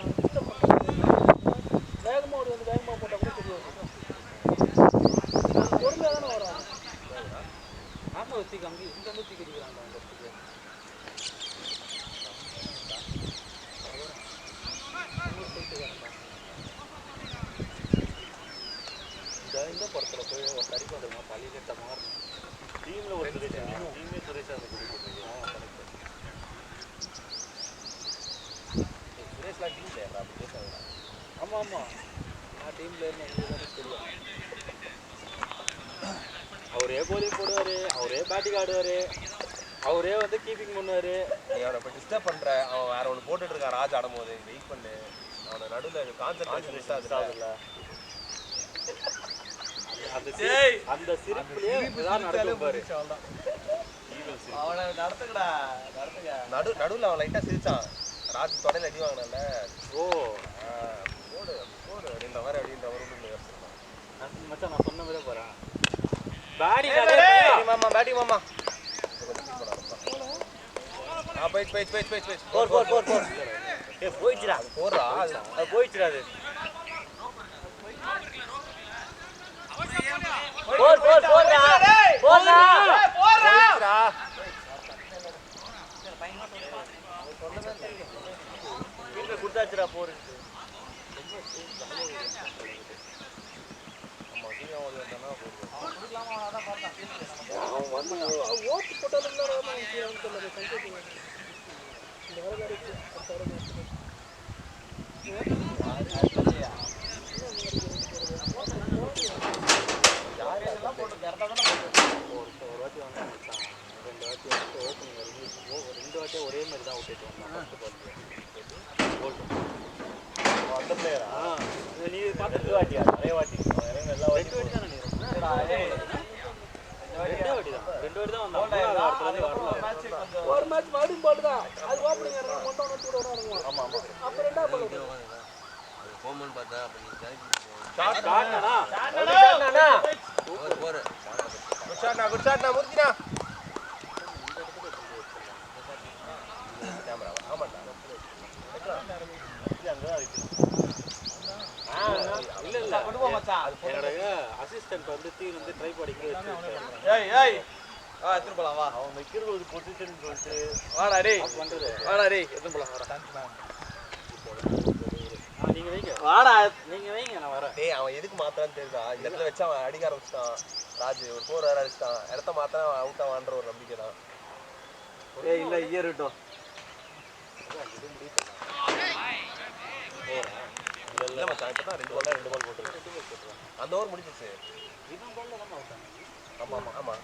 வேகமாக ஓடி வந்து வேகமாக போட்டால் கூட தெரியாது. பொறுமையாக தானே வரும். ஆமா வச்சுக்க அங்கே இந்த வந்து தூக்கி அடிக்கிறாங்க. படத்தில் போய் ஒரு தடிப்பு வந்துருமா தலையிலேட்ட மாறணும் டீமில் ஒரு சுரேஷ் டீமே சுரேஷாக சுரேஷ்லாம் டீம் இல்லையா அப்படி பேசுவாங்க ஆமாம் ஆமாம் நான் டீமில் இருந்து எங்களுக்கு தெரியும் அவரே போலிங் போடுவார் அவரே பேட்டிங் ஆடுவார் அவரே வந்து கீப்பிங் பண்ணுவார் நீ அவனை இப்போ டிஸ்டர்ப் பண்ணுற அவன் வேற ஒன்று போட்டுட்டு இருக்கான் ராஜ் ஆடும்போது வெயிட் பண்ணு அவனை நடுவில் கான்சென்ட்ரேஷன் மிஸ் ஆகுதுல்ல அந்த சிரிப்புலேயே நடக்கும் பாரு அவனை நடத்துக்கடா நடத்துங்க நடுவில் அவன் லைட்டாக சிரிச்சான் ராஜ் தொடையில் அடி வாங்கினால ஓ போடு போடு அப்படின்ற மாதிரி அப்படின்ற ஒரு மச்சான் நான் சொன்ன மாதிரி போகிறேன் பேட்டிங் மாமா பேட்டிங் மாமா போயிடுச்சு போயிடுச்சுடா போடுறா அது போயிடுச்சுடா அது போடுறா வீட்டில் கொடுத்தாச்சுடா போரு ஒரே மாதிரி தான் விட்டுட்டு வந்தான் அந்த பிளேயரா நீ பார்த்து வாட்டியா நிறைய வாட்டி எல்லா வாட்டி ரெண்டு வாட்டி தான் வந்தான் ஒரு மேட்ச் மறுபடியும் போட்டுதான் அது ஓப்பனிங் ஆமா ஆமா அப்ப ரெண்டா போட்டு போமன் பார்த்தா அப்ப நீ குட் ஷாட்னா முர்ஜினா கேமரா ஆமாடா இல்ல இல்ல என்னோட அசிஸ்டன்ட் வந்து டீம் வந்து ட்ரை படிக்க எடுத்துட்டு போலாம் வா அவன் வைக்கிறது ஒரு பொசிஷன் சொல்லிட்டு வாடா டேய் பண்றது வாடா டேய் எடுத்துட்டு போலாம் வாடா நீங்க வைங்க வாடா நீங்க வைங்க நான் வரேன் டேய் அவன் எதுக்கு மாத்தான்னு தெரியுதா இந்த இடத்துல வச்சு அவன் அடிக்க ஆரம்பிச்சிட்டான் ராஜ் ஒரு 4 வேற அடிச்சிட்டான் இடத்த மாத்திரம் அவன் அவுட் ஆவான்ற ஒரு நம்பிக்கை தான் ஏய் இல்ல இயறட்டும் இல்ல மச்சான் இப்பதான் 2 பால் போட்டுருக்கேன் அந்த ஓவர் முடிஞ்சிச்சு ஆமா ஆமா ஆமா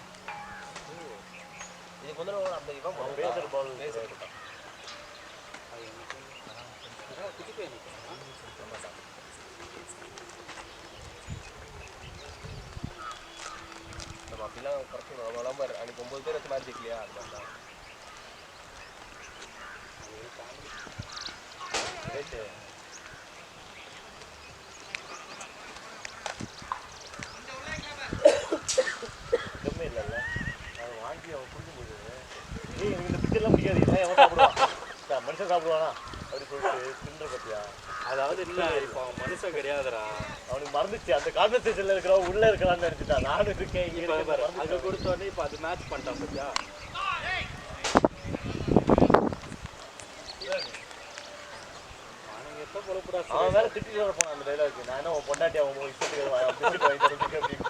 இது கொஞ்ச நேரம் அந்த இவன் பேசர் பால் பேசர் போட்டான் நம்ம அப்படிலாம் குறைக்கணும் நம்ம நம்பர் அன்னைக்கு 9 பேர் வச்சு மேட்ச் ஜெயிக்கலையா அது மாதிரி தான் எதுவுமே இல்லைல்ல அவன் வாங்கி அவன் புரிஞ்சு போகுது ஏய் எனக்கு இந்த பிச்சர்லாம் பிடிக்காது இல்லை அவன் சாப்பிடுவான் மனுஷன் சாப்பிடுவானா அப்படி சொல்லிட்டு தின்ற பத்தியா அதாவது இல்ல இப்போ அவன் மனுஷன் கிடையாதுடா அவனுக்கு மறந்துச்சு அந்த கான்வர்சேஷன்ல இருக்கிறவன் உள்ள இருக்கலாம்னு நினைச்சிட்டான் நானும் இருக்கேன் இங்க அங்க கொடுத்த உடனே இப்போ அது மேட்ச் பண்ணிட்டான் பத்தியா அவனுங்க எப்போ பொழப்புடா அவன் வேற திட்டிட்டு வர போனான் அந்த டைலாக் நான் என்ன உன் பொண்டாட்டி அவன் இஷ்டத்துக்கு வாங்கி தரதுக்கு அப்படின்னு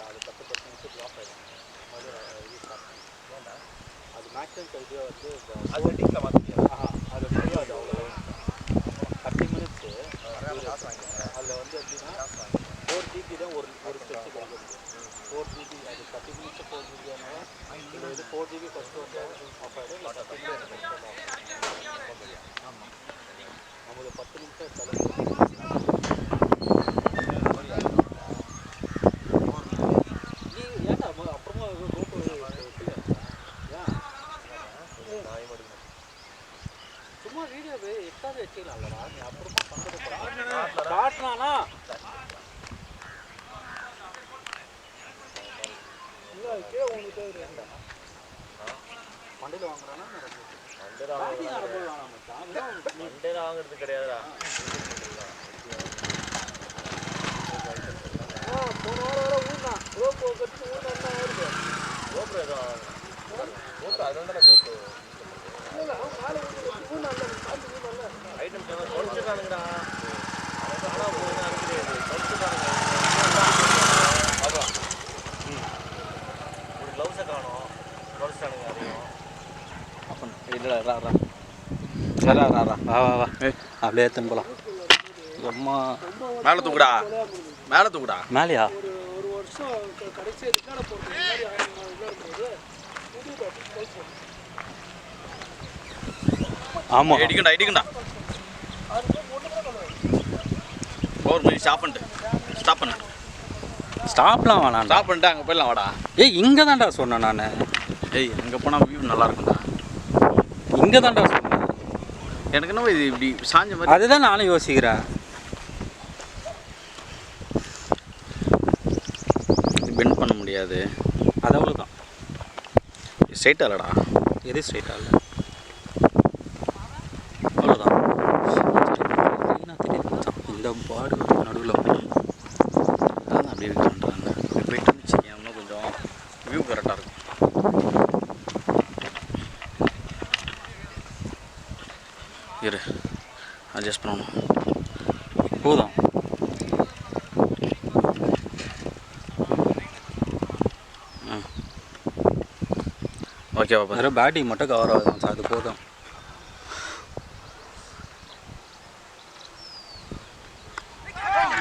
அது 10 நிமிஷம் ட்ராப் ஆயிடும் அது மேக்ஸிமம் கல்வியோ வந்து அது வெட்டிங்ல மாத்தியா அது முடியாது அவ்வளோ 30 மினிட்ஸு அதில் வந்து எப்படின்னா 4 GB தான் ஒரு ஸ்டெச்சு கிடைக்கும் 4 GB அது 30 மினிட்ஸ் 4 GB ஆனால் இது 4 GB ஃபஸ்ட்டு வந்து ஆஃப் ஆகிடும் இல்லை 30 மினிட்ஸ் ஆமாம் நம்மளுக்கு 10 நிமிஷம் செலவு ஏன்டா அப்புறமா சும்மா வீடியோ எக்ஸ்ட்ராவே வச்சுக்கலாம்லடா நீ அப்புறமா பண்ணுறது காட்டினானா மண்டையில் வாங்குறானா மண்டேல வாங்குறது கிடையாதுடா போன வாரம் ஊர்னா ரோப் கட்டி ஊர்னா என்ன வருது கோபுரம் குறைச்சிட்டானுங்க அதையும். வா வா வா அப்படியே எடுத்துன்னு போகலாம். அம்மா மேலே தூக்குடா, மேலே தூக்குடா. மேலையா? ஒரு வருஷம் கடைசியாக ரிக்கார்டை போட்டு முன்னாடி 1000 இருக்கும்போது புது ஆமாம் இடிக்கண்டா இடிக்கண்டா. ஒரு மினிட் ஸ்டாப் பண்ணிட்டு ஸ்டாப் பண்ணு. ஸ்டாப்லாம் வேணாம். ஸ்டாப் பண்ணிட்டு அங்கே போயிடலாம் வாடா. ஏய் இங்கே தான்டா சொன்னேன் நான். ஏய் அங்கே போனால் வியூ நல்லா இருக்கும்டா. இங்கே தான்டா சொன்னேன். எனக்கு என்ன இது இப்படி சாஞ்ச மாதிரி. அதுதான் நானும் யோசிக்கிறேன். பெண்ட் பண்ண முடியாது. அது அவ்வளோதான். ஸ்ட்ரைட்டாக இல்லைடா. எது ஸ்ட்ரைட்டாக இல்லை, அவ்வளோதான். இந்த பாடு நடுவில் அதான் அப்படி இருக்குன்றாங்க. இப்படி போயிட்டு வச்சுக்கேன் இன்னும் கொஞ்சம் வியூ கரெக்டாக இருக்கும். இரு அட்ஜஸ்ட் பண்ணணும். போதும். ஓகேவா? வெறும் பேட்டிங் மட்டும் கவர் ஆகுதான் சார், அது போதும்.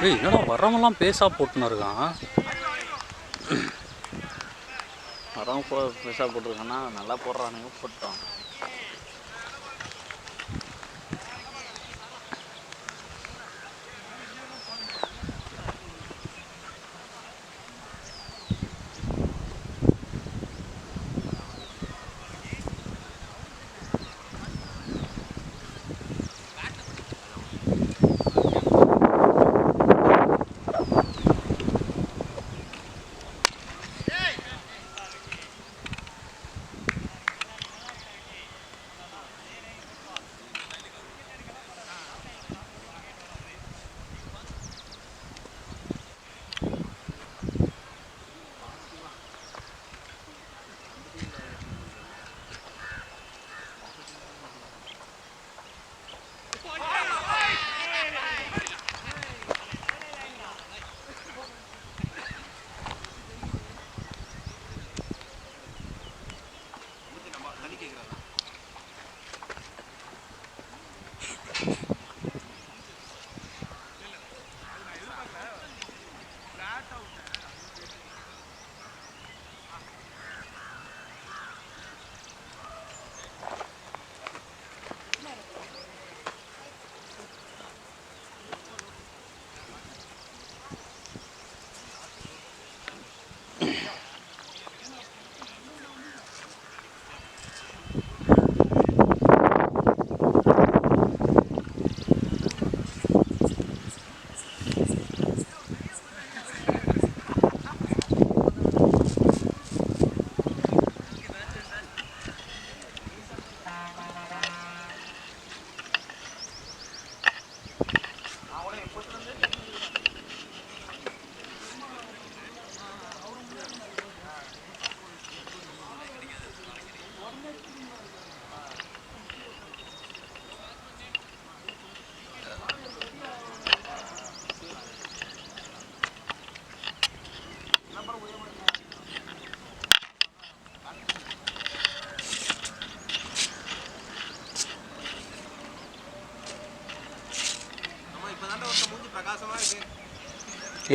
ஏய் என்னடா வரவங்கலாம் பேசா போட்டுன்னு இருக்கான். வரவங்க பெருசாக போட்டிருக்காங்கன்னா நல்லா போடுறானுங்க, போட்டோம்.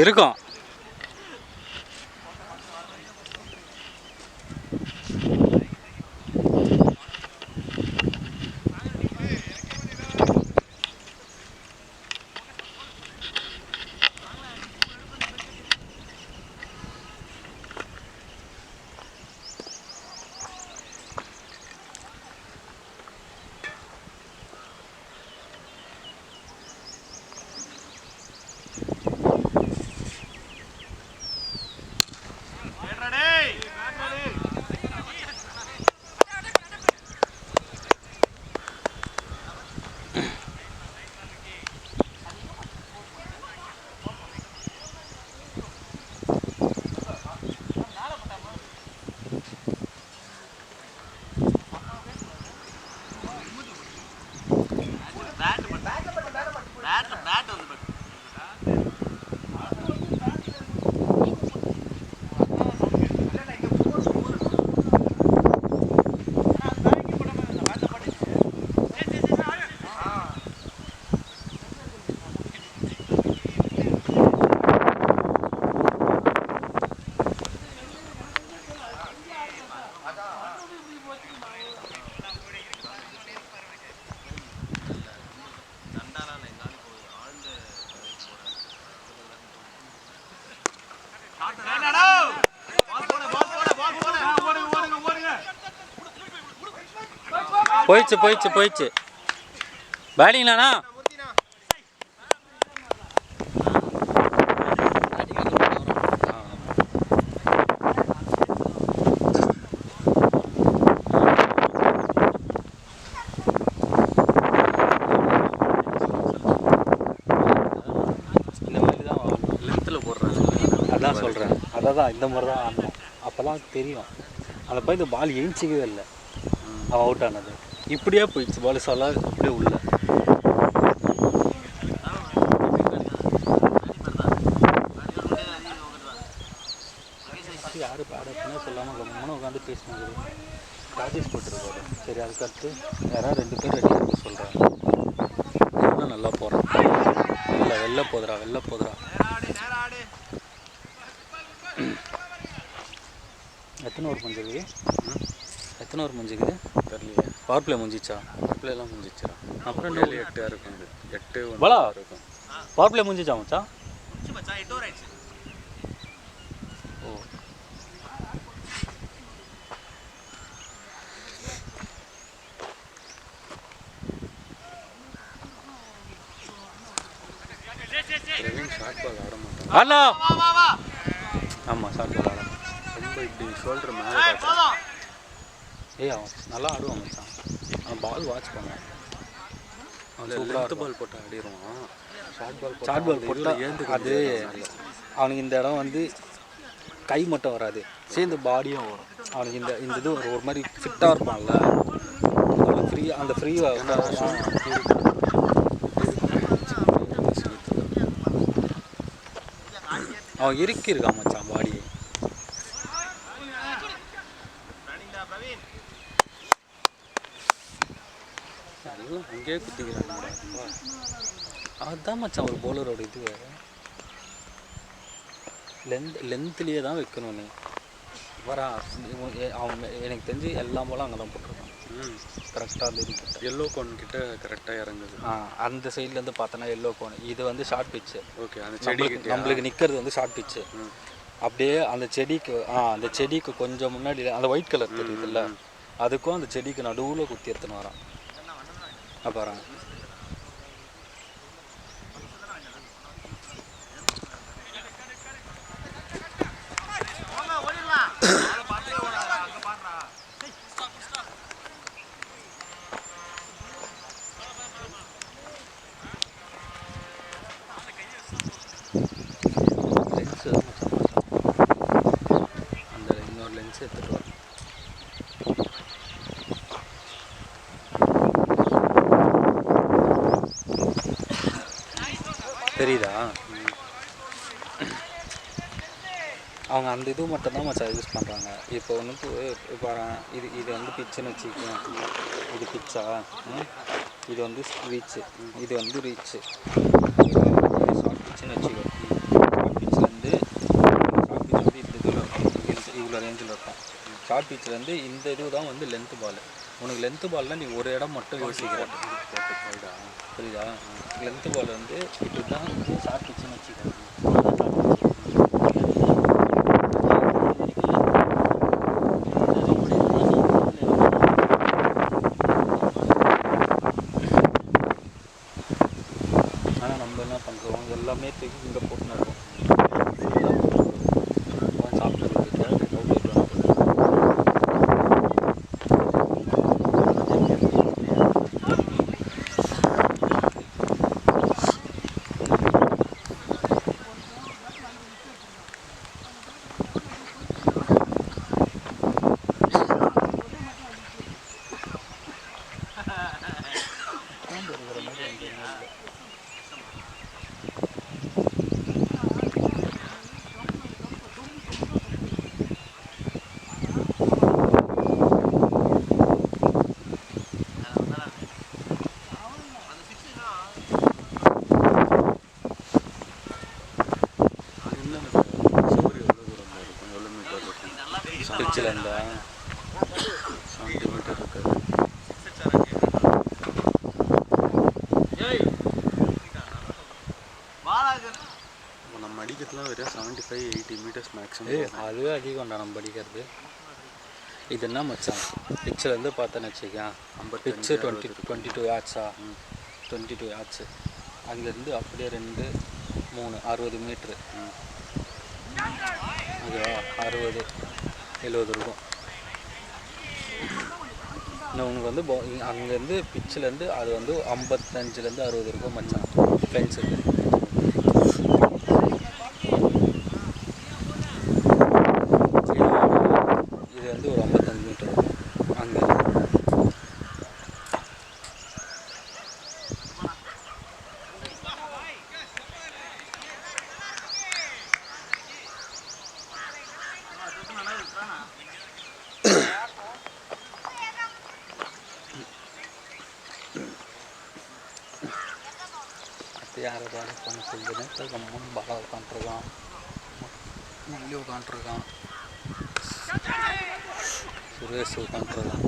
இருக்கும். போயிடுச்சு பேட்டிங்லாண்ணா. அதான் சொல்கிறேன், அதான் இந்த மாதிரி தான் ஆடணும். அப்போல்லாம் தெரியும் அந்த பையன் இந்த பால் எழுச்சிக்கவே இல்லை, அவன் அவுட் ஆனது. இப்படியே போயிடுச்சு பால் சொல்ல, அப்படியே உள்ள. யார் பாடப்புன்னு சொல்லாமல் கம்மனு உட்காந்து பேசினாங்க. ராஜேஷ் போட்டுருக்காரு. சரி, அதுக்கடுத்து யாராவது 2 பேர் ரெடி இருக்க சொல்கிறாங்க. இன்னும் நல்லா போகிறான். இல்லை வெளில போதுரா. எத்தனை ஓவர் முடிஞ்சிருக்குது? தெரியலையே. பவர் பிளே முடிஞ்சிச்சா? பவர் பிளேலாம் முடிஞ்சிச்சா? அப்புறம் 7-8 இருக்கும். 8 பலா இருக்கும். பவர் பிளே முடிஞ்சிச்சா மச்சா? ஓ, பிரவீன் ஷார்ட் பால் ஆட மாட்டான். ஹலோ. ஆமாம், ஷார்ட் பால் ஆட. ரொம்ப இப்படி ஷோல்டர் மேலே காட்டுறான். அவன் நல்லா ஆடுவான் மச்சான். அவன் பால் வாட்ச் பண்ணுவான். அவன் சூப்பராக சூப்பராக பால் போட்டு ஆடிடுவான். ஷார்ட் பால் போட்டால் அது அவனுக்கு இந்த இடம் வந்து கை மட்டும் வராது, சேர்ந்து பாடியும் வரும். அவனுக்கு இந்த இது ஒரு மாதிரி ஃபிட்டாக இருப்பான்ல, அந்த அவன் இருக்கான் மச்சான் பாடி. எல்லாம் அங்கேயே குத்திக்கிறாங்க. அதுதான் மச்சான் ஒரு பவுலரோட இது. லென்த்லேயே தான் வைக்கணும். நீ வரா அவன் எனக்கு தெரிஞ்சு எல்லா பாலும் அங்கே தான் போட்டிருக்கான். கரெக்டாக அந்த இது கிட்ட எல்லோ கோன் கிட்ட கரெக்டாக இறங்குது. அந்த சைட்லேருந்து பார்த்தோன்னா எல்லோ கோன். இது வந்து ஷார்ட் பிச்சு. ஓகே, அந்த செடிக்கு நம்மளுக்கு நிற்கிறது வந்து ஷார்ட் பிச்சு. அப்படியே அந்த செடிக்கு கொஞ்சம் முன்னாடி அந்த ஒயிட் கலர் தெரியுதுல்ல, அதுக்கும் அந்த செடிக்கு நடுவில் குத்தி எடுத்துன்னு வரான். அப்புறம் அந்த இன்னொரு லென்ஸ் எடுத்துகிட்டு வர. தெரியுதா? அவங்க அந்த இது மட்டும்தான் மச்சான் யூஸ் பண்ணுறாங்க. இப்போ வந்துட்டு இப்போ இது வந்து பிச்சுன்னு வச்சுக்கோங்க. இது பிச்சா, இது வந்து ரீச்சு, இது வந்து ரீச்சு, ஷார்ட் பிச்சுன்னு வச்சுக்கோ. ஷார்ட் பிச்சிலேருந்து இந்த இதில் இருக்கும், இவ்வளோ ரேஞ்சில் இருக்கும். ஷார்ட் பிச்சிலேருந்து இந்த இது தான் வந்து லென்த்து பால். உனக்கு லென்த்து பால்னால் நீ ஒரு இடம் மட்டும் யோசிக்கிற. புரியுதா? லென்த்து பால் வந்து இப்படி தான் வந்து ஷார்ட் பிச்சுன்னு வச்சுக்கோ. ஆனால் நம்ம என்ன பண்ணுறோம், எல்லாமே தூக்கி இங்கே போட்டுன்னு இருக்கோம். பிச்சில் இருந்தால் 75-80 மீட்டர்ஸ் மேக்ஸிமம். அதுவே அதிகம்டா நம்ம படிக்கிறது. இது என்ன மச்சான், பிச்சிலேருந்து பார்த்தேன்னு வச்சுக்கேன், பிச்சு 22 யார்ட்ஸா, 22 யார்ட்ஸு. அங்கேருந்து அப்படியே 2 3 60 மீட்ரு. ஓகேவா, 60-70 இருக்கும். இன்னும் உனக்கு வந்து அங்கேருந்து பிச்சிலேருந்து அது வந்து 55-60 இருக்கும் மச்சான் ஃபென்ஸுக்கு. இது வந்து ஒரு 55 மீட்டர் அங்கே. யாரை பாட பண்ண சொல்லுதுன்னு கம்மன் பாலா உட்காண்ட்ருக்கான், மல்லி உட்காண்ட்ருக்கான், சுரேஷ் உட்காண்ட்ருக்கான்.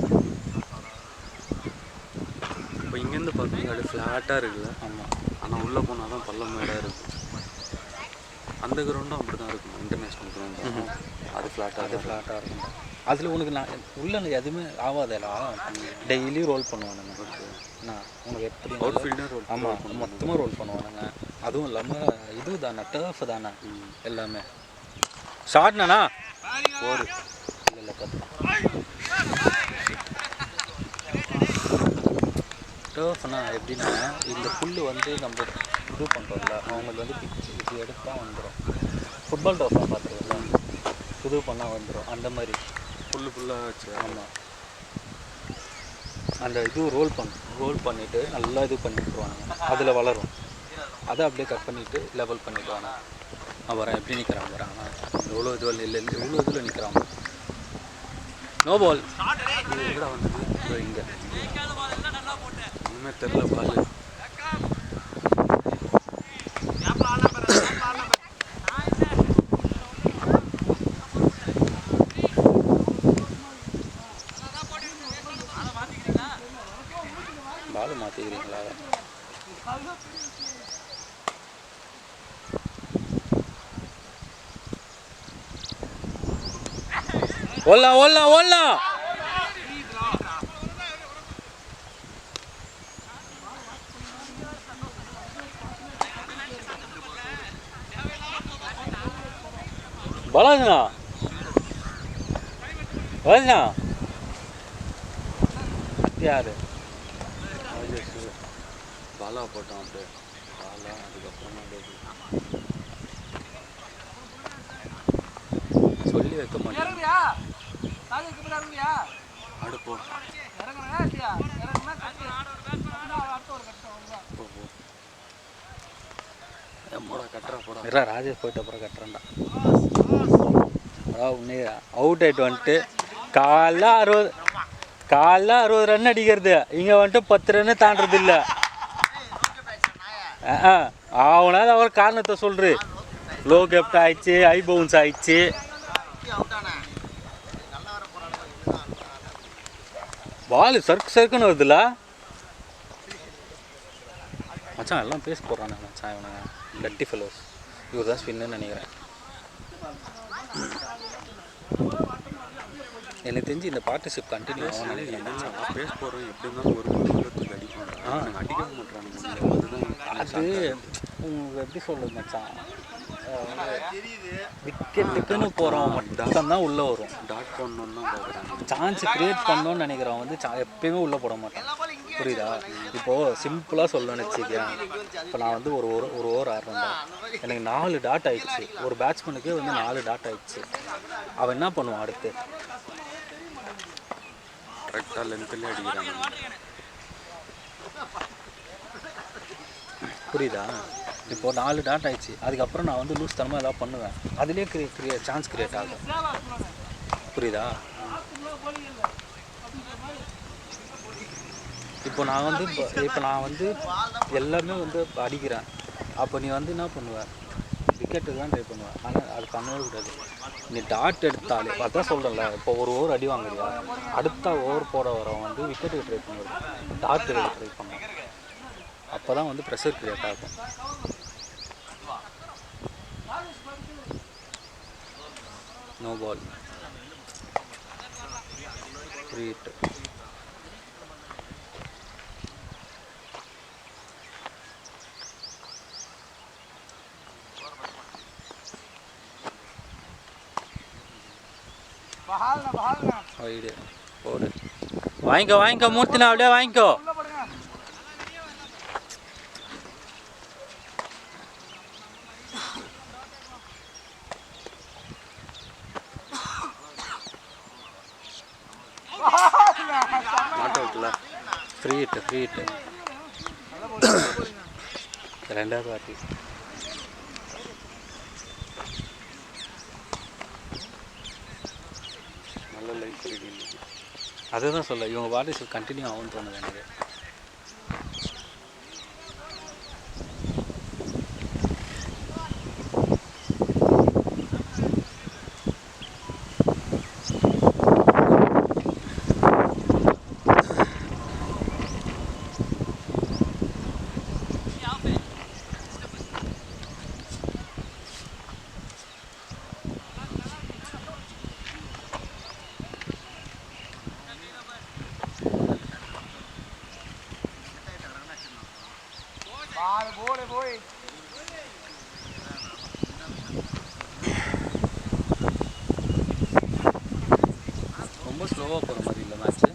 இப்போ இங்கேருந்து பார்த்தீங்கன்னா அப்படியே ஃப்ளாட்டாக இருக்குல்ல. ஆமாம், ஆனால் உள்ளே போனால் தான் பள்ளம் மேடாக இருக்கும். அந்த கிரவுண்டும் அப்படி தான் இருக்கும், இன்டர்நேஷ்னல் கிரவுண்டு. அது ஃப்ளாட்டாக இருக்கும். அதில் உனக்கு நான் உள்ள எதுவுமே ஆகாதேடா, டெய்லி ரோல் பண்ணுவானுங்க. நான் உனக்கு எப்படி அவுட் ஃபீல்டாக ரோல். ஆமாம், மொத்தமாக ரோல் பண்ணுவானுங்க. அதுவும் இல்லாமல் இது தானே, டர்ஃப் தானே எல்லாமே. ஷார்ட்ண்ணா 4 இல்லை 10. டர்ஃப்னா எப்படின்னா, இந்த புல் வந்து நம்ம இது பண்ணுறோம்ல, அவங்களுக்கு வந்து பிச்சு இது எடுத்தால் வந்துடும். ஃபுட்பால் டர்ஃபாக பார்த்துருக்கோம், இது பண்ணால் வந்துடும். அந்த மாதிரி ஃபுல்லாக வச்சு. ஆமாம், அந்த இது ரோல் பண்ணிவிட்டு நல்லா இது பண்ணிட்டுருவானுங்க, அதில் வளரும். அதை அப்படியே கட் பண்ணிவிட்டு லெவல் பண்ணிவிடுவாங்க. வரேன் எப்படி நிற்கிறான் வராங்க, எவ்வளோ இதுவல் இல்லை எவ்வளோ இதில் நிற்கிறாங்க. நோ பால் எங்கடா வந்தது இங்கே ஒன்றுமே தெரில பால். பால் மாற்றிக்கிறீங்களா? ஓடலாம் ஓடலாம் ஓடலாம். பாலாஜிண்ணா பாலாஜிண்ணா யாரு பாலா போட்டோம் அப்படியே. பாலா அதுக்கப்புறமா சொல்லி வைக்க மாட்டேன். அடுப்போம் போடா கட்டுறா போடா. ராஜேஷ் போயிட்டு அப்புறம் கட்டுறேன்டா. உன்னே அவுட் ஆகிட்டு வந்துட்டு காலைல 60 ரன் அடிக்கிறது, இங்கே வந்துட்டு 10 ரன்னு தாண்டது இல்லை. அவனாவது அவர் காரணத்தை சொல்று. லோ கேப்ட் ஆயிடுச்சு, ஹை பவுன்ஸ் ஆயிடுச்சு. பால் சறுக்குன்னு வருதுல்ல மச்சான். எல்லாம் பேச போடுறானே மச்சான், இவனை லட்டி ஃபெலோஸ். இவர் தான் ஸ்பின்னு நினைக்கிறேன். எனக்கு தெரிஞ்சு இந்த பார்ட்னர்ஷிப் கண்டினியூ ஆகும் நினைக்கிறேன். பேச போகிறோம் எப்படி இருந்தாலும் ஒரு தூக்கத்துக்கு அடிப்பாங்க. அடிக்க மாட்டாங்க. அது உங்களுக்கு எப்படி சொல்கிறது மச்சான், விக்கெட்டுக்குன்னு போகிறவன் மட்டும் தான் உள்ளே வரும். டாட் பண்ணணும்னு தான் பார்க்குறாங்க. சான்ஸ் க்ரியேட் பண்ணணும்னு நினைக்கிறவன் வந்து எப்பயுமே உள்ளே போட மாட்டான். புரியுதா? இப்போது சிம்பிளாக சொல்லணும்னு வச்சுக்கேன். இப்போ நான் வந்து ஒரு ஓவர் ஆடுறேன், எனக்கு 4 டாட் ஆயிடுச்சு. ஒரு பேட்ஸ்மேனுக்கே வந்து 4 டாட் ஆயிடுச்சு. அவன் என்ன பண்ணுவான் அடுத்து? கரெக்டாக லென்த்லேயே அடிக்கிறாங்க. புரியுதா? இப்போது 4 டாட் ஆயிடுச்சு. அதுக்கப்புறம் நான் வந்து லூஸ் தனமாக ஏதாவது பண்ணுவேன், அதுலேயே சான்ஸ் கிரியேட் ஆகும். புரியுதா? இப்போ நான் வந்து எல்லாமே வந்து அடிக்கிறேன். அப்போ நீ வந்து என்ன பண்ணுவேன்? விக்கெட்டு தான் ட்ரை பண்ணுவேன். ஆனால் அது பண்ணவே கூடாது. நீ டாட் எடுத்தாலே அதான் சொல்கிறேன்ல. இப்போ ஒரு ஓவர் அடி வாங்குறியா, அடுத்த ஓவர் போட வரவன் வந்து விக்கெட்டுக்கு ட்ரை பண்ணுவார், டாட் எடுக்க ட்ரை பண்ணுவான். அப்போ தான் வந்து ப்ரெஷர் கிரியேட் ஆகும். No ball, free hit. Wide போடு. வாங்கிக்கோ மூர்த்தினா, அப்படியே வாங்கிக்கோ. நாட் அவுட்ல. Free hit. ரெண்டாவது வாட்டி. நல்ல லைஃப் ரீடிங். அதுதான் சொல்ல, இவங்க பாட்டு கண்டினியூ ஆகும்னு தோணுது எனக்கு. ரொம்ப ஸ்லோவாக போகிற மாதிரி இல்லை மேட்ச்சு.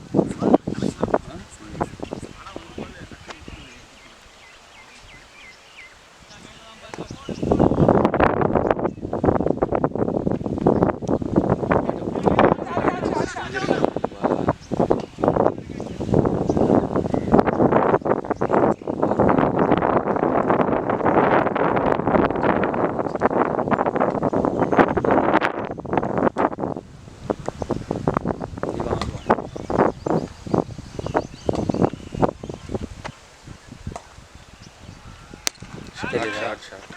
ஷாட்.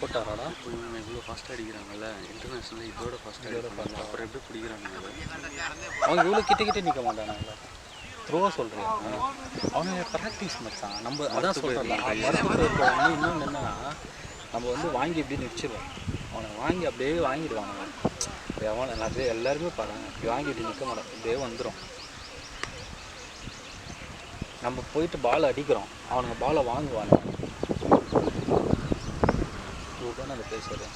போட்டாராடா? இவங்க இவ்வளோ ஃபாஸ்ட்டாக அடிக்கிறாங்கல்ல, இன்டர்நேஷ்னலில் இதோட ஃபாஸ்ட்டாக அடிப்பாங்க. அப்புறம் எப்படி பிடிக்கிறாங்க? அவங்க இவ்வளோ கிட்ட நிற்க மாட்டானாங்களா? த்ரோவாக சொல்கிறேன். அவங்க ப்ராக்டிஸ் மச்சான். நம்ம அதான் சொல்கிறேன். இன்னொன்று என்னன்னா, நம்ம வந்து வாங்கி எப்படி நிற்சிடுவோம். அவனை வாங்கி அப்படியே வாங்கிடுவாங்க. எவனை நிறைய எல்லாருமே பாருங்க, இப்படி வாங்கிட்டு நிற்க மாட்டோம், இப்படியே வந்துடும். நம்ம போயிட்டு பால் அடிக்கிறோம், அவனுங்க பாலை வாங்குவாங்க. இதுதானே அந்த பேசுறது.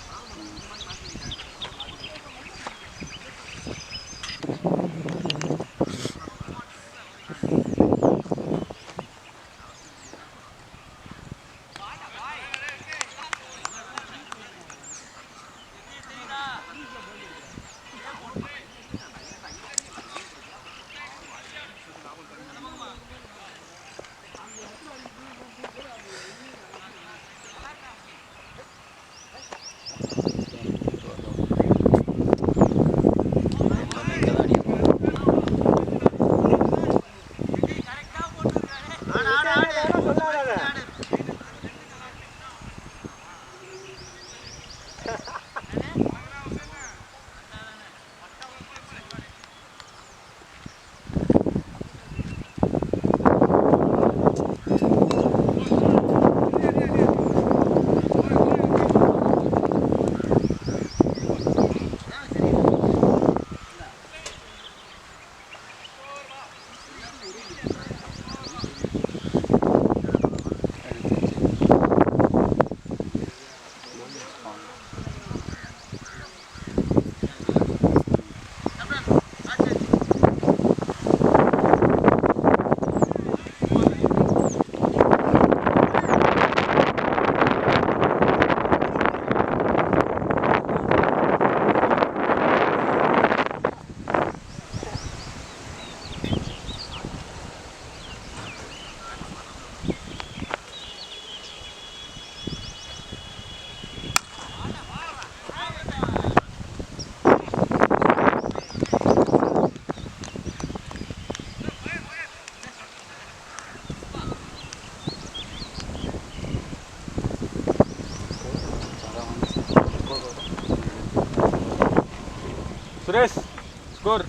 ஸ்கோர்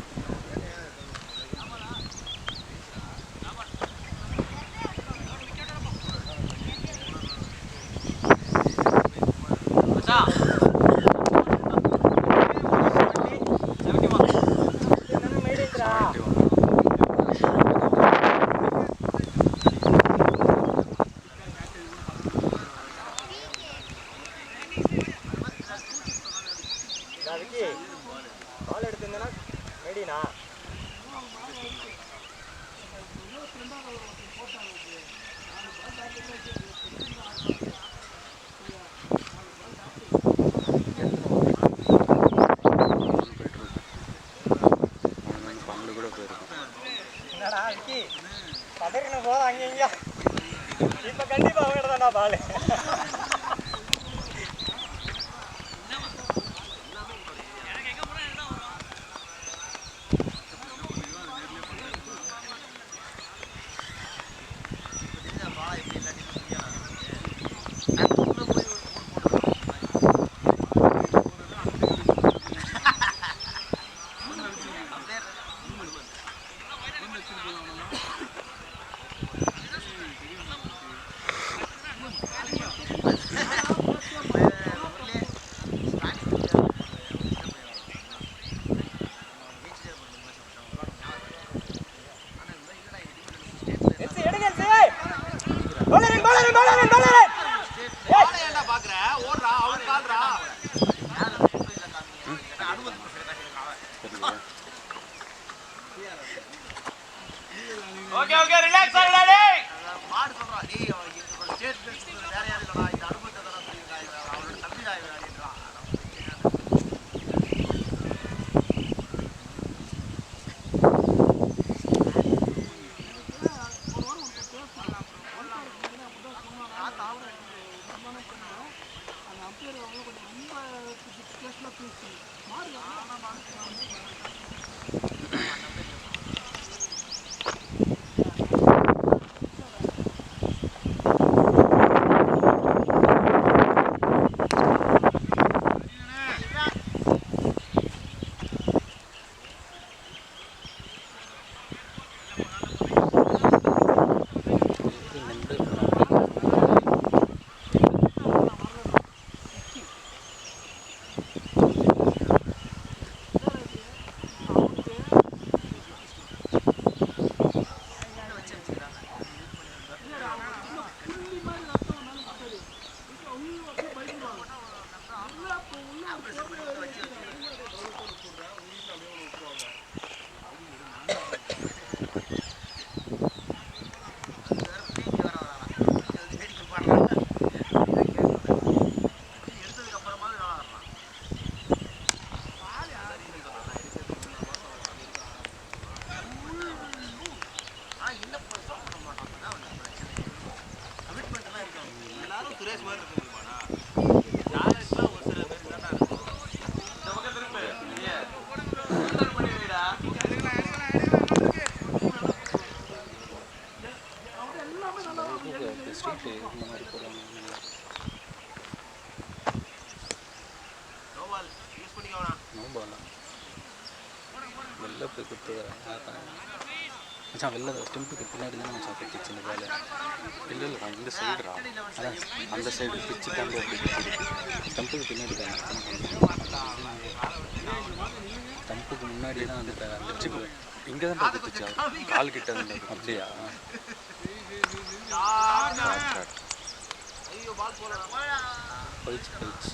பால் எடுத்திருந்தேன்னா ரெடினா என்னடா விக்கி பதறின போது அங்கேயா இப்போ கண்டிப்பாக அவங்க தான்டா பால் ஓகே ரிலாக்ஸ் ஆகுடா டேய் மாடு சொல்றா டேய் அவன் ஸ்டேட் பிளேஸ் வேற யாரும் இல்லடா இந்த அனுபவத்தை தான் சொல்லிருக்காங்க அவனோட தம்பிடா அப்படின்றான் வெளில போய் குத்து மச்சான் வெளில ஸ்டெம்புக்கு பின்னாடி தான் மச்சான் குத்துச்சு இந்த வேலை இல்லை இல்லை இந்த சைடுடா அதான் அந்த சைடு பிச்சு தாண்டி அப்படி குத்துருக்கு ஸ்டெம்புக்கு பின்னாடி தான் ஸ்டெம்புக்கு முன்னாடி தான் அந்த பிச்சுக்கு இங்கே தான் குத்துச்சா கால் கிட்ட வந்து அப்படியா போயிடுச்சு போயிடுச்சு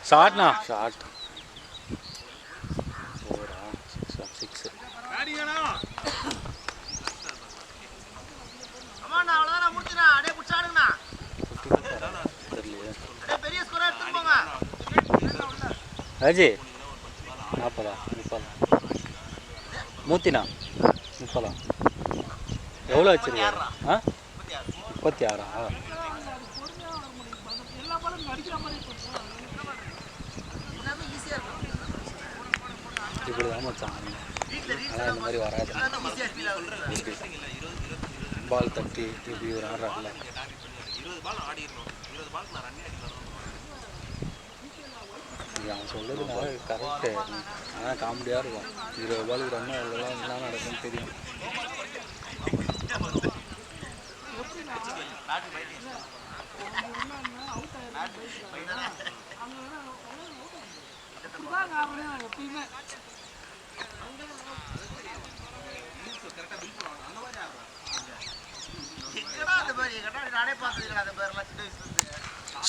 ஷார்ட்ண்ணா ஷார்ட் 6 அம்மாண்ணா அவ்வளோதான் முடிச்சுண்ணா அப்படியே பிடிச்சாடுங்கண்ணா தெரியலையே அப்படியே பெரிய ஸ்கோராக எடுத்துட்டு போங்க ராஜி 40 மூத்தினா 30 எவ்வளோ வச்சிருக்காரு? ஆ 36 இப்படி தான் மச்சான். ஆனால் இந்த மாதிரி வராது. பால் தட்டி இப்படி ஒரு ஆடுறாங்கல்ல அவன் சொல்லுறதுனால கரெக்டு. ஆனால் காமெடியாக இருக்கும். 20 பாலுக்கு ரன் எல்லாம் என்ன நடக்கும்னு தெரியும்.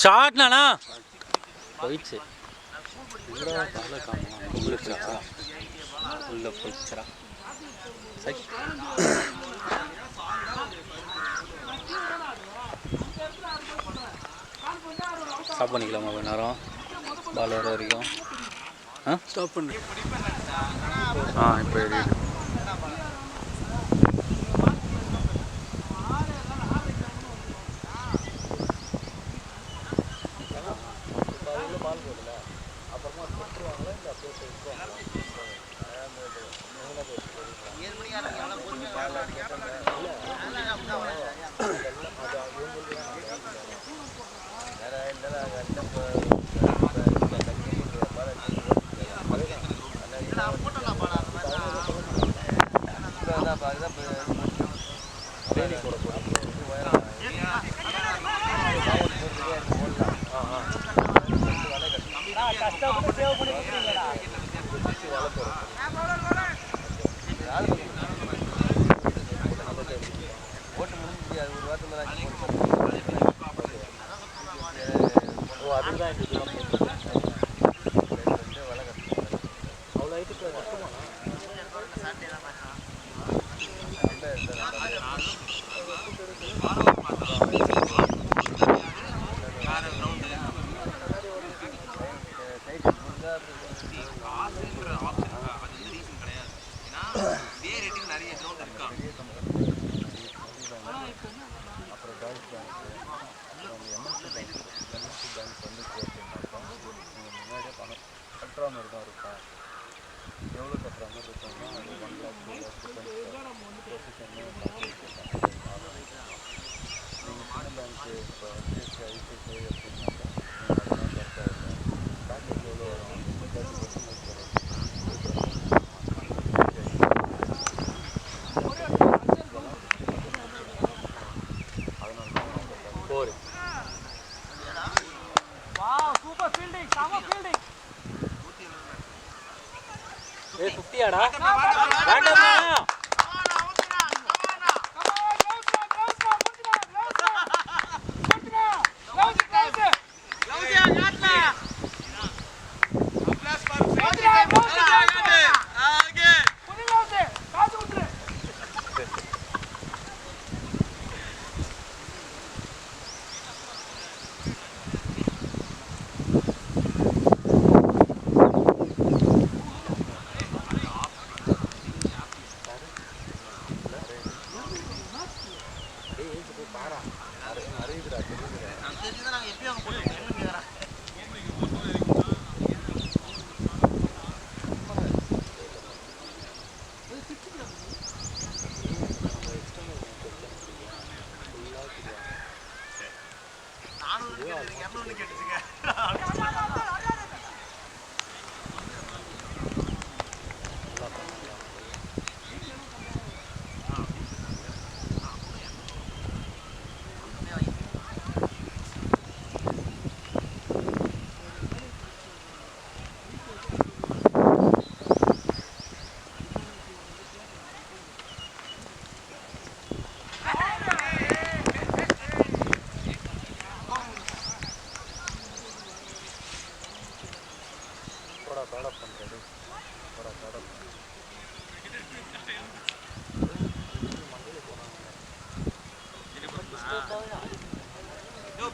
ஷார்ட்ண்ணா போயிடுச்சு. தலை காணும் உள்ளிச்சா உள்ள போயிடுச்சா. சரி ஸ்டாப் பண்ணிக்கலாமா கொஞ்ச நேரம் பால் வர வரைக்கும்? ஆ ஸ்டாப் பண்ணு. இப்போ எரியுது.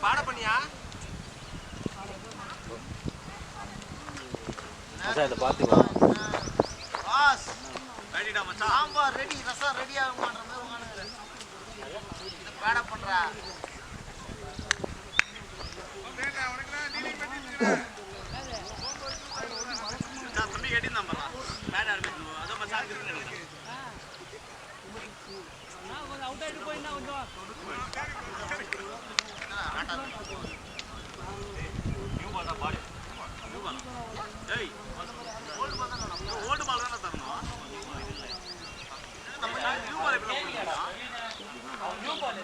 பாட பண்ணியா இதை பார்த்துக்கலாம். பாஸ் ரெடிடா மச்சான். சாம்பார் ரெடி, ரசம் ரெடி ஆகுமான்ற மாதிரி உட்காந்துக்கிறேன். இதை பேட பண்றா. தம்பி கேட்டிருந்தான் பாரா. பேட ஆரம்பிக்கணும். அதான் மச்சான் இருக்குன்னு அவுட் ஆயிட்டு போயினா கொஞ்சம் நியூ பால் தான் பாடு. New ball. டேய் ஓல்ட் பால் தான் நம்ம ஓல்ட் பால் தான தரணும். நம்ம நியூ பால் எப்படி போடுறோம்? நியூ பால்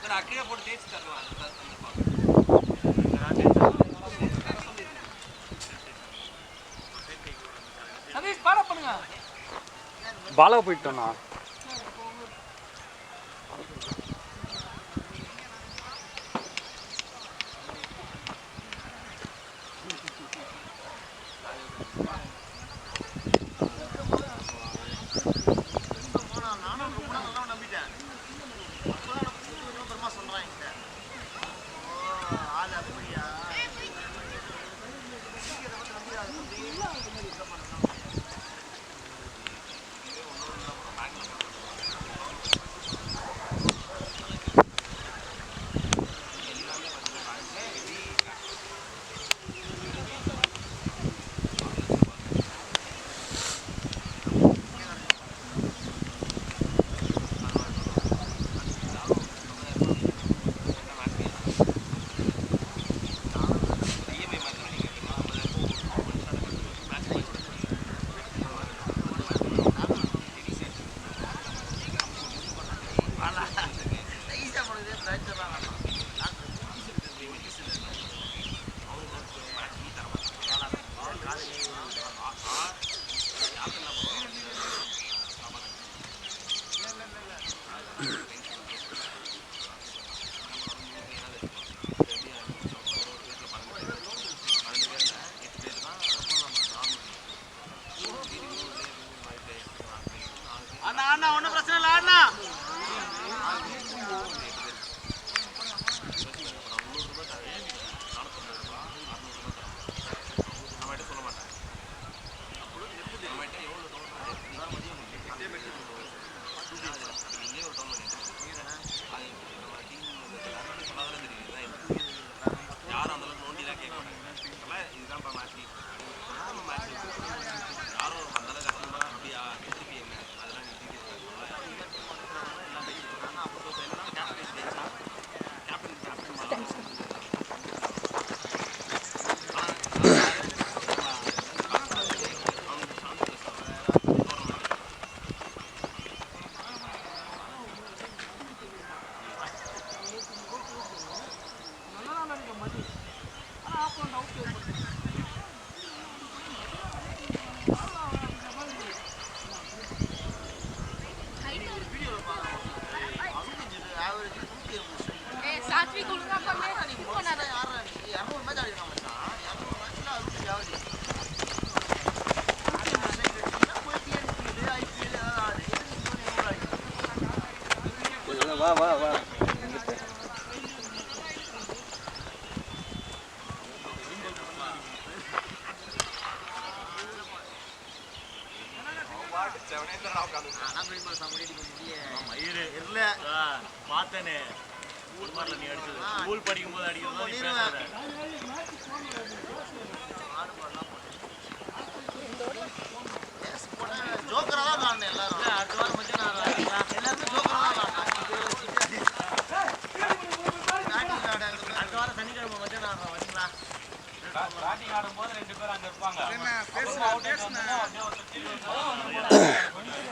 நான் அக்கறையா போட்டு தேய்ச்சி தருவேன். சதீஷ் பாட பண்ணுங்க. பாலா போயிட்டோண்ணா. அண்ணா ஒன்றும் பிரச்சனை இல்லை அண்ணா. வா வா வா பார்த்தனே நீ அடிச்சது ஸ்கூல் படிக்கும் போது அடிக்கிறது ஜோக்கரா தான் காணணும் எல்லாரும். அடுத்த வாரம் மச்சான் எல்லாருமே ஜோக்கரா தான் காணணும். அடுத்த வாரம் சனிக்கிழமை மச்சான் வரீங்களா? பேட்டிங் ஆடும்போது 2 பேர் அங்க இருப்பாங்க.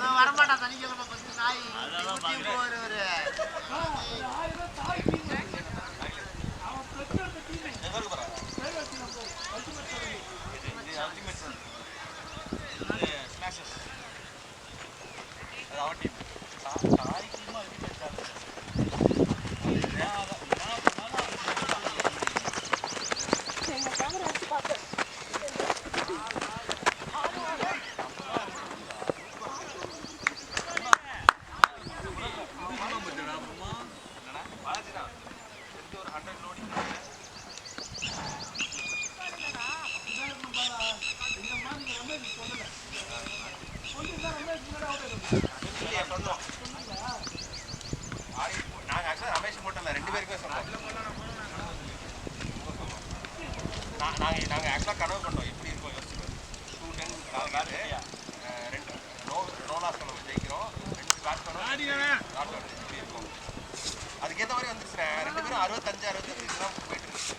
நான் வரமாட்டேன் சனிக்கிழமை பத்தி நாய் ஒரு சொன்னோம் நாங்கள் ஆக்சுவலாக ரமேஷ் மட்டும் இல்லை 2 பேருக்குமே சொன்னோம். நாங்கள் ஆக்சுவலாக கனவு பண்ணோம் எப்படி இருக்கும் யோசிச்சு 2 நோலாஸ் நம்ம ஜெயிக்கிறோம் 2 பேட்ஸ்மேனும் எப்படி இருக்கும் அதுக்கேற்ற மாதிரி வந்துருச்சு. 2 பேரும் 65 தான் போயிட்டு இருக்கு.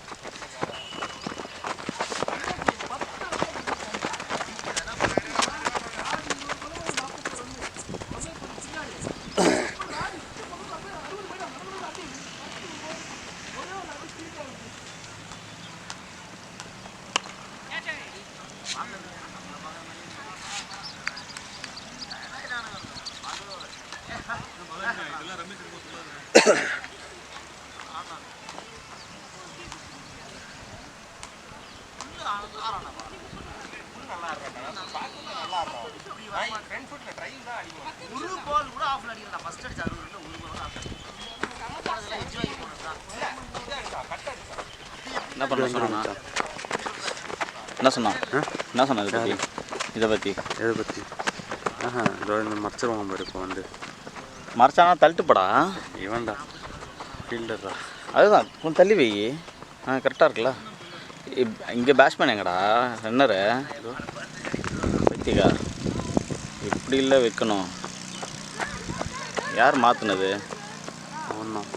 என்ன பண்ண சொன்னா என்ன சொன்னான் இதை பற்றி எதை பற்றி இதோ இந்த மறைச்சிருவாங்க பாரு இப்போ வந்து மறைச்சானா தள்ளிட்டுப்படா இவன்டா ஃபீல்டர்டா அதுதான் கொஞ்சம் தள்ளி வை கரெக்டாக இருக்குல்ல இங்கே பேட்ஸ்மேன் எங்கடா ரன்னரு பத்திக்கா இப்படி இல்லை வைக்கணும் யார் மாற்றினது ஒன்றும்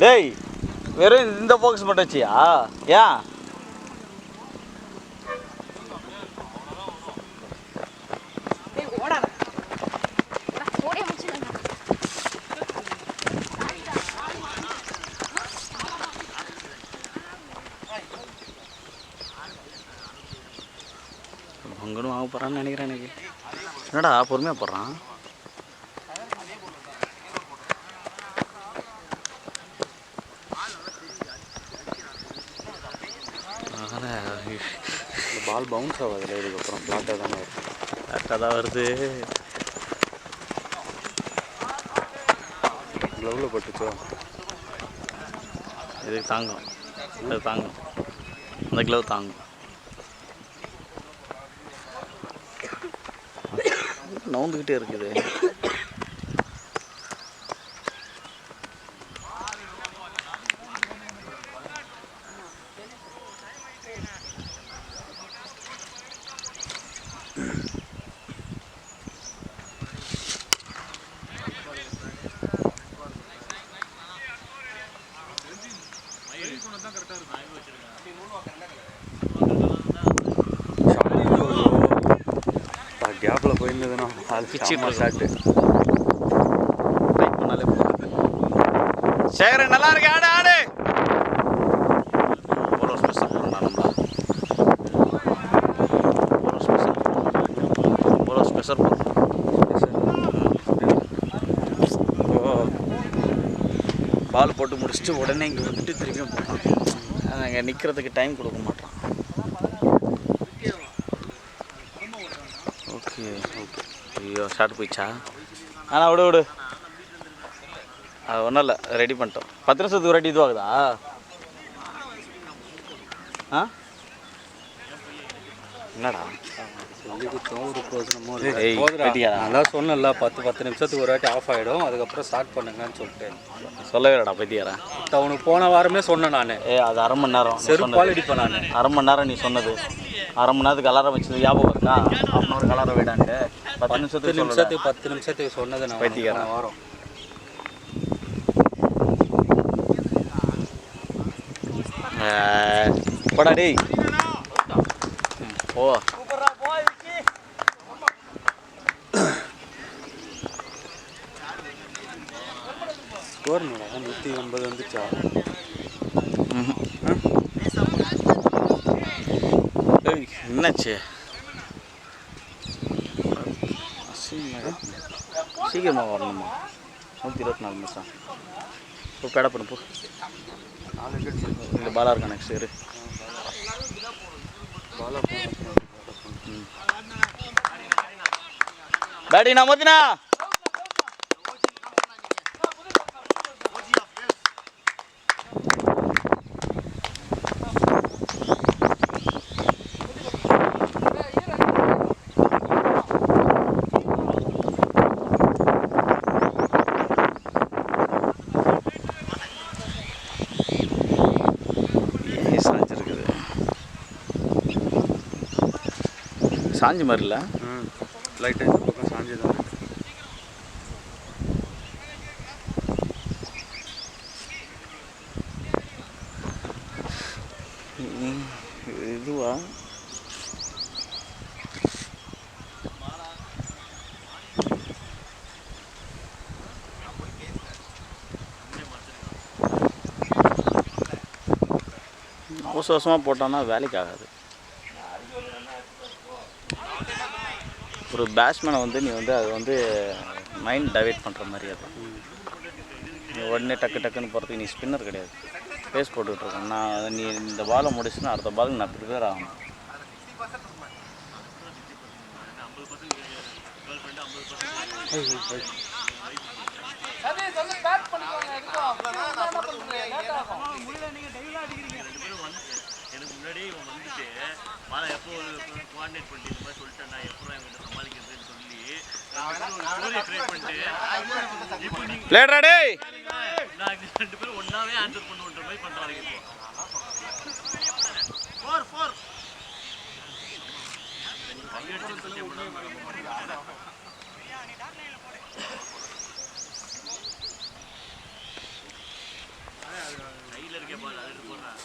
டேய் வெறும் இந்த ஃபோக்கஸ் மட்டும் வச்சியா ஏன் பங்கனும் வாங்க போகிறான்னு நினைக்கிறேன் எனக்கு என்னடா பொறுமையாக போடுறான் பால் பவுன்ஸ் ஆகாதுல இதுக்கப்புறம் ஃப்ளாட்டாக தானே வருது கரெக்டாக தான் வருது க்ளவுவில் பட்டுச்சோ இது தாங்கும் அது தாங்கும் அந்த க்ளவ் தாங்கும் நவுந்துக்கிட்டே இருக்குது கேப்பில் போயிருந்ததுன்னா அது பிச்சுட்டு ஷாட்டு ட்ரை பண்ணாலே சேகரன் நல்லா இருக்கு ஆடு ஆடு போலோ ஸ்பெஷல் பண்ணா நம்ம போலோ ஸ்பெஷல் பால் போட்டு முடிச்சுட்டு உடனே இங்கே வந்துட்டு திரும்பியும் போனான் அங்கே நிற்கிறதுக்கு டைம் கொடுக்க மாட்டான் ஓகே ஓகே ஐயோ ஷார்ட் போயிடுச்சா ஆனால் விடு விடு அது ஒன்றும் இல்லை ரெடி பண்ணிட்டோம் 10 நிமிஷத்துக்கு ரெடி இதுவாகுதா ஆ என்னடா அதான் சொன்னல 10 நிமிஷத்துக்கு ஒரு வாட்டி ஆஃப் ஆகிடும் அதுக்கப்புறம் ஸ்டார்ட் பண்ணுங்கன்னு சொல்லிட்டு சொல்லவேடா பைத்தியாரா அவனுக்கு போன வாரமே சொன்னேன் நான் அது அரை மணி நேரம் செருப்பால் அடிப்பேன் நான் அரை மணி நேரம் நீ சொன்னது அரை மணி நேரத்துக்கு அலாரம் வச்சது ஞாபகம் இருக்கா ஹாஃப் அன் ஹவர் அலாரம் விடான்ட்டு 10 நிமிஷத்துக்கு சொன்னது நான் பைத்தியாரா வாரம் போடா டேய் ஓ ஸ்கோர் 180 வந்துச்சா என்னாச்சு சீக்கிரமாக வரணுமா 124 நிமிஷம் இப்போ பேட பண்ணு போ இந்த பாலா இருக்கா நெக்ஸ்ட் இரு பேட்டிங் நான் மத்தினா சாஞ்சி மாதிரி இல்லை. லைட்டாக இந்த பக்கம் சாஞ்சி தான் இருக்கு. இதுவா அவசர அவசரமாக போட்டோன்னா வேலைக்கு ஆகாது. ஒரு பேட்ஸ்மேனை வந்து நீ வந்து அது வந்து மைண்ட் டைவெர்ட் பண்ணுற மாதிரி அதுதான். நீ உடனே டக்கு டக்குன்னு போகிறதுக்கு நீ ஸ்பின்னர் கிடையாது, பேஸ் போட்டுக்கிட்டுருக்கேன். நான் நீ இந்த பாலை முடிச்சுன்னா அடுத்த பாலுக்கு நான் ப்ரிப்பேர் ஆகணும். எனக்கு முன்னாடியே இவன் வந்துட்டு மாலை எப்போ கோஆர்டினேட் பண்ணிட்டு இந்த மாதிரி சொல்லிட்டேன் நான் எப்போ என்கிட்ட சமாளிக்கிறதுன்னு சொல்லி ஸ்டோரியை கிரியேட் பண்ணிட்டு இப்போ நான் 2 பேரும் ஒன்றாவே ஆன்சர் பண்ணுன்ற மாதிரி பண்ணுறாங்க. இப்போ 4 கையெடுத்து சொல்லி கையில் இருக்க பால் அது போடுறேன்.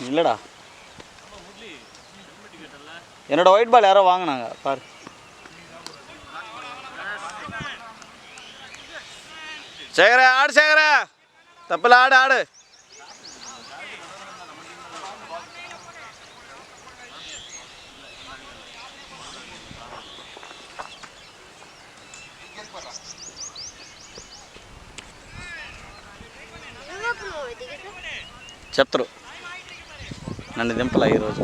இல்லைடா, என்னோட ஒயிட் பால் யாரோ வாங்கினாங்க பாரு. சேகர ஆடு, சேகர தப்பில் ஆடு ஆடு. చెప్తారు నన్ను దింపలా ఈరోజు.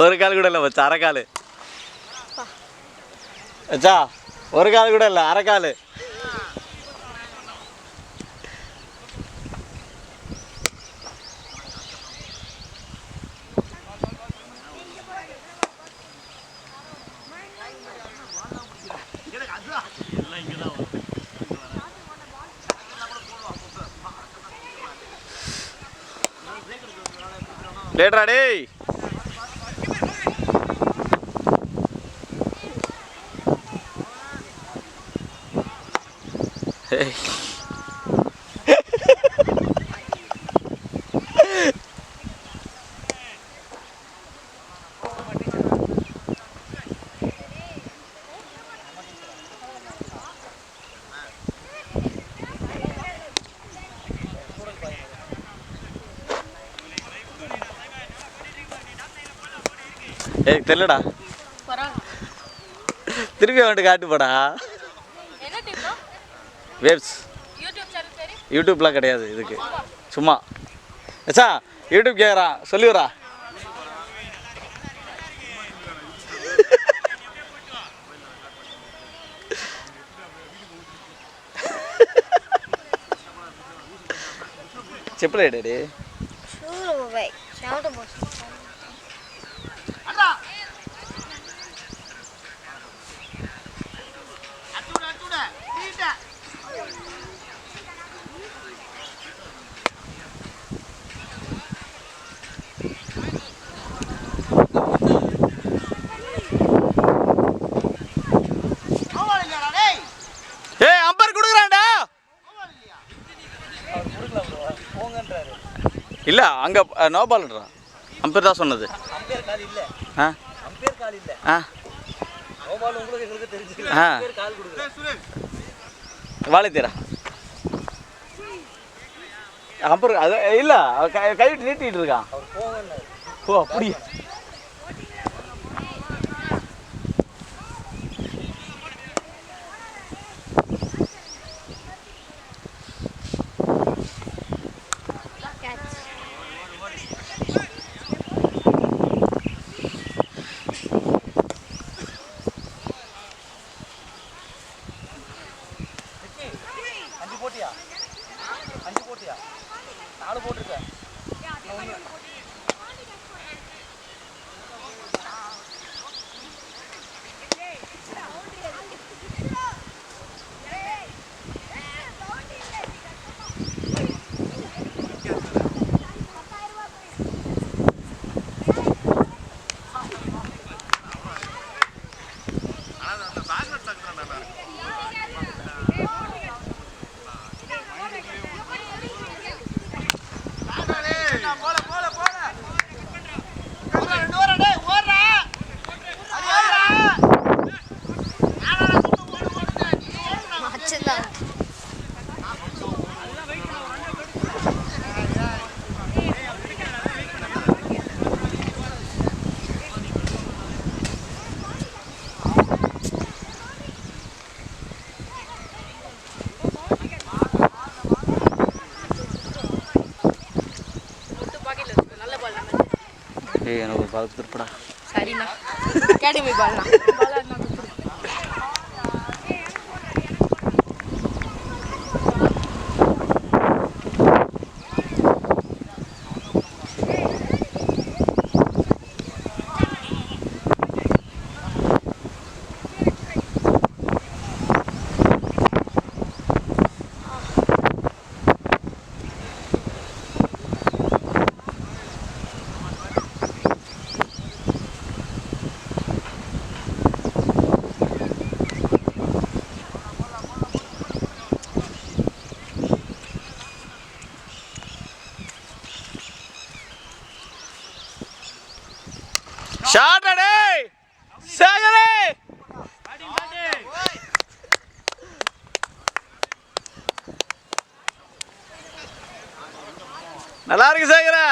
ஒரு கால் கூட இல்லை மச்சா, அரைக்கால் மச்சா, ஒரு கால் கூட இல்லை, அரைக்கால். லேட்ரா டேய். Hey. ஏய் தெரியலடா, திருப்பி அவன்கிட்ட காட்டு போடா. வேவ்ஸ் யூடியூப்லாம் கிடையாது இதுக்கு, சும்மா அச்சா யூடியூப் கேட்குறான் சொல்லிவிட்றா. చెప్పలే డాడీ. இல்லை அங்கே நோ பால்ன்றா, அம்பேர் தான் சொன்னது. ஆ ஆ ஆ வாழைத்தீரா அம்பர் அது இல்லை, கைவிட்டு நீட்டிகிட்டு இருக்கான். ஓ அப்படி. ஏய் எனக்கு ஒரு பால் திருப்படா. சரிண்ணா அகாடமி பால்ண்ணா. ஷாட் அடே சேகரே நல்லா இருக்கு சேகரா.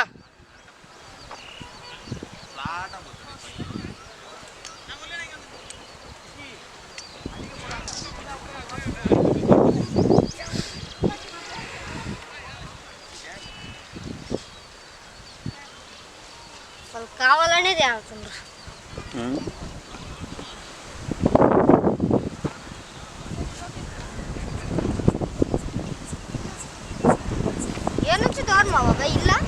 కావాలనే చేస్తున్నారు. ఏ నుంచి దూరమా బాబా ఇల్లా?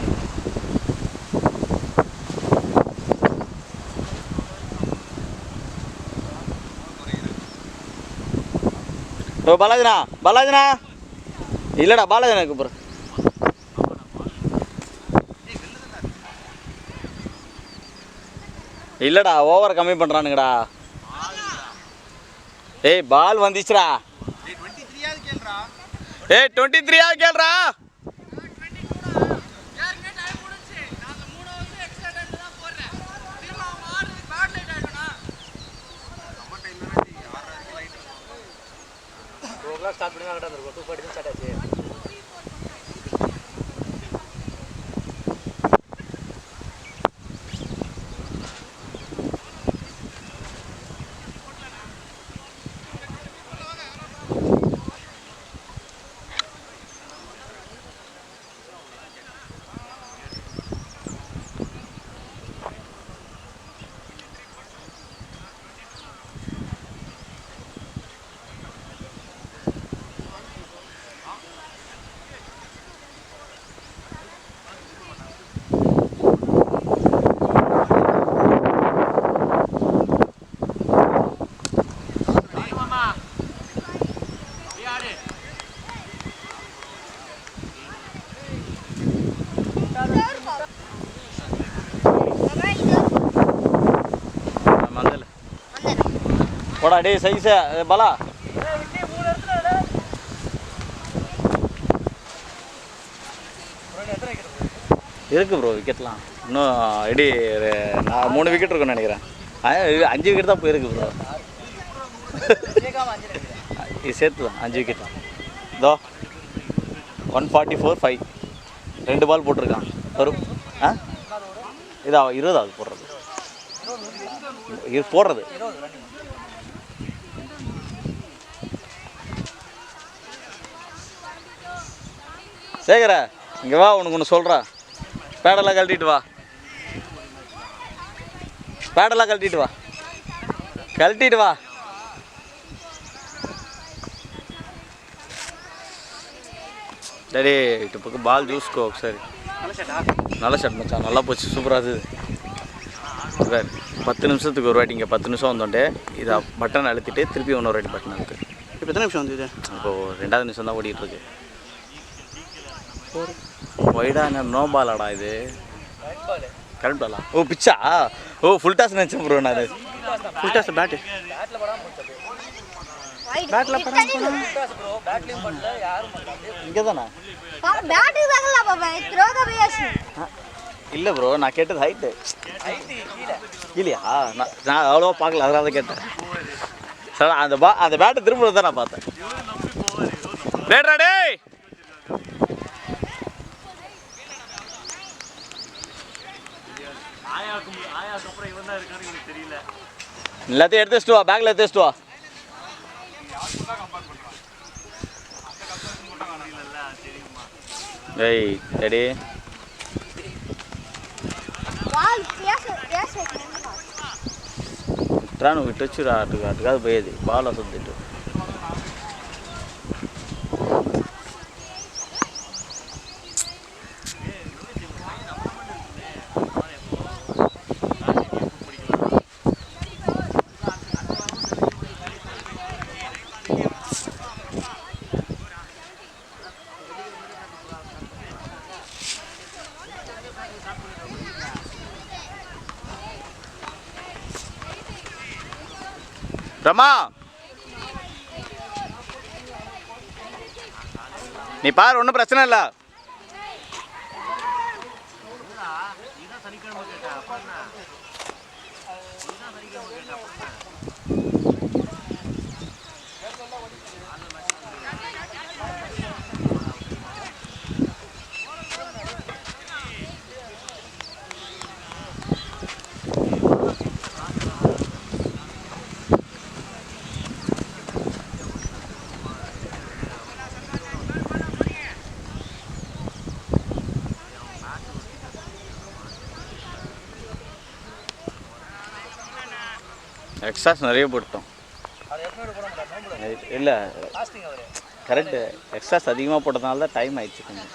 ஓ பாலாஜினா பாலாஜினா இல்லடா பாலாஜினா கூப்பிட்ற. இல்லடா ஓவர் கம்மி பண்ணுறானுங்கடா. ஏய் பால் வந்துச்சுடா. ஏய் 23 கேள்றா. ஸ்டார்ட் பண்ணி கரெக்டாக இருக்கும். 2:40 ஸ்டார்ட் ஆச்சு. போடா டே சைஸா பாலா. இருக்கு ப்ரோ விக்கெட்லாம் இன்னும் எடி 3 விக்கெட் இருக்குன்னு நினைக்கிறேன். 5 விக்கெட் தான் போயிருக்கு ப்ரோ. இது சேர்த்து தான் 5 விக்கெட் தான். இதோ 144 5 2 பால் போட்டிருக்கான். வரும் இதா 20வது போடுறது. இது போடுறது சேகர இங்கே வா, உனக்கு ஒன்று சொல்கிறா. பேடெல்லாம் கழட்டிட்டு வா, பேடெல்லாம் கழட்டிட்டு வா, கழட்டிட்டு வா. டேடி இட்டு பக்கம் பால் ஜூஸ்க்கோ சரி. நல்ல ஷாட் மச்சான், நல்லா போச்சு, சூப்பராக இருக்குது. வேறு 10 நிமிஷத்துக்கு ஒரு வாட்டி இங்கே 10 நிமிஷம் வந்தோன்ட்டு இதை பட்டன் அழுத்திட்டு திருப்பி இன்னொரு வாட்டி பட்டன் அழுத்து. இப்போ எத்தனை நிமிஷம் வந்தது? இப்போது 2வது நிமிஷம் தான் ஓடிட்டுருக்கு. ஒய்டா நோ பாலாடா இது. கரெக்ட் பாலா? ஓ பிச்சா, ஓ ஃபுல் டாஸ் நினச்சேன் ப்ரோ. நான் ஃபுல் டாஸ் பேட்டு பேட்டில் இங்கே தானே இல்லை ப்ரோ, நான் கேட்டது ஹைட்டு இல்லையா? நான் அவ்வளோவா பார்க்கல, அதனால தான் கேட்டேன் சார். அந்த பேட்டை திரும்ப தான் நான் பார்த்தேன். லேட்ரா டேய். ஆயாக்கு அப்புறம் இவன் தான் இருக்கான்னு எனக்கு தெரியல. எல்லாத்தையும் எடுத்து வச்சுட்டு வா, பேக்ல எடுத்து வச்சுட்டு வா. டேய் ரெடி. பால் பேச ట్రాను ఇటొచ్చు అటు అటు కాదు పోయేది బాల్ వస్తుంది ఇటు. ரமா நீ பாரு, ஒன்றும் பிரச்சனை இல்லை. எக்ஸ்ட்ராஸ் நிறைய போட்டோம். இல்லை கரெக்டு, எக்ஸ்ட்ராஸ் அதிகமாக போட்டதுனால தான் டைம் ஆயிடுச்சு கொஞ்சம்.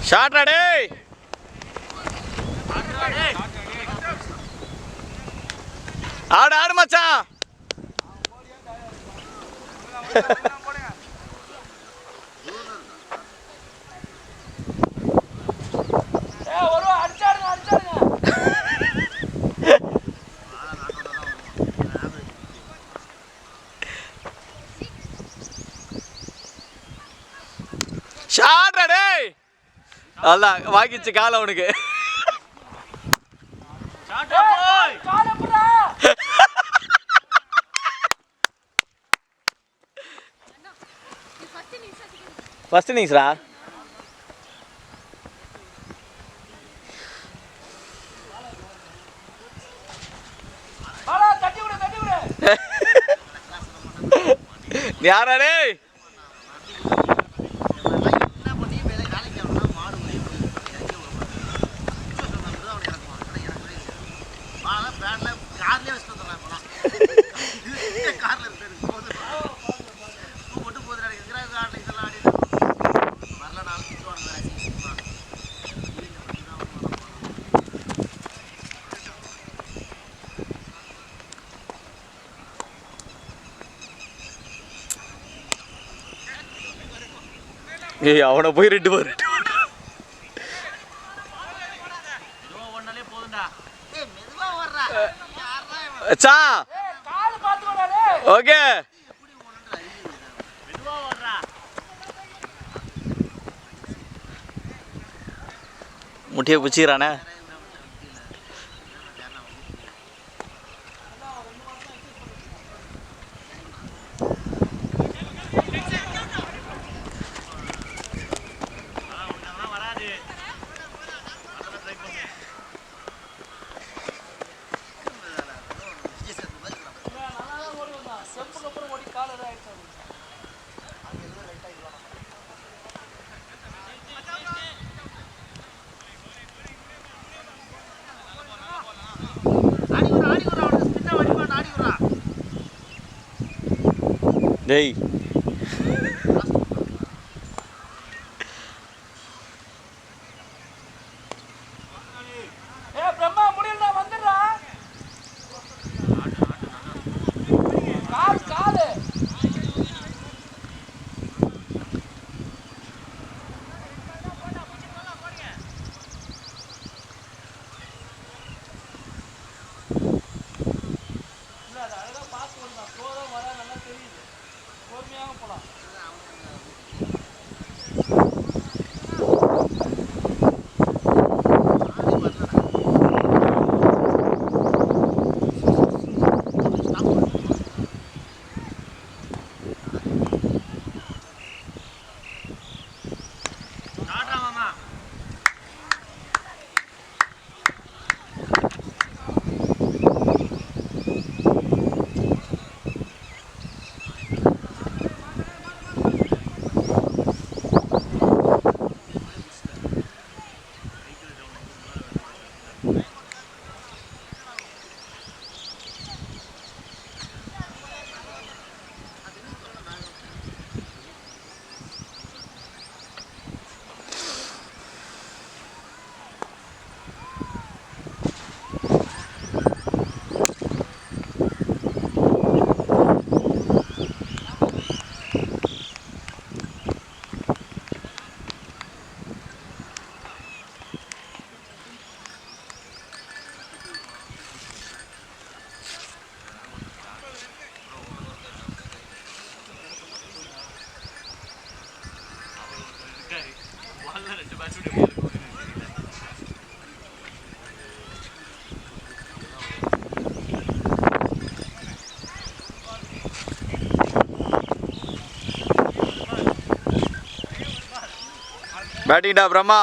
Shot ready. ஆடு ஆடு மச்சான். Shot ready. அதான் வாங்கிச்சு கால அவனுக்கு. ஃபர்ஸ்ட் இன்னிங்ஸ்ரா. நீ யாரா டேய்? ஏய் அவனை போய் 2 பார் அச்சா ஓகே முட்டியை பிடிச்சிக்கிறானே டேய் பிரம்மா முடியல வந்துடுறா காலு அழகா பார்த்து வரலாம் சோதம் வர நல்லா தெரியுது பொறுமையாக போலாம் பேட்டிங்டா பிரம்மா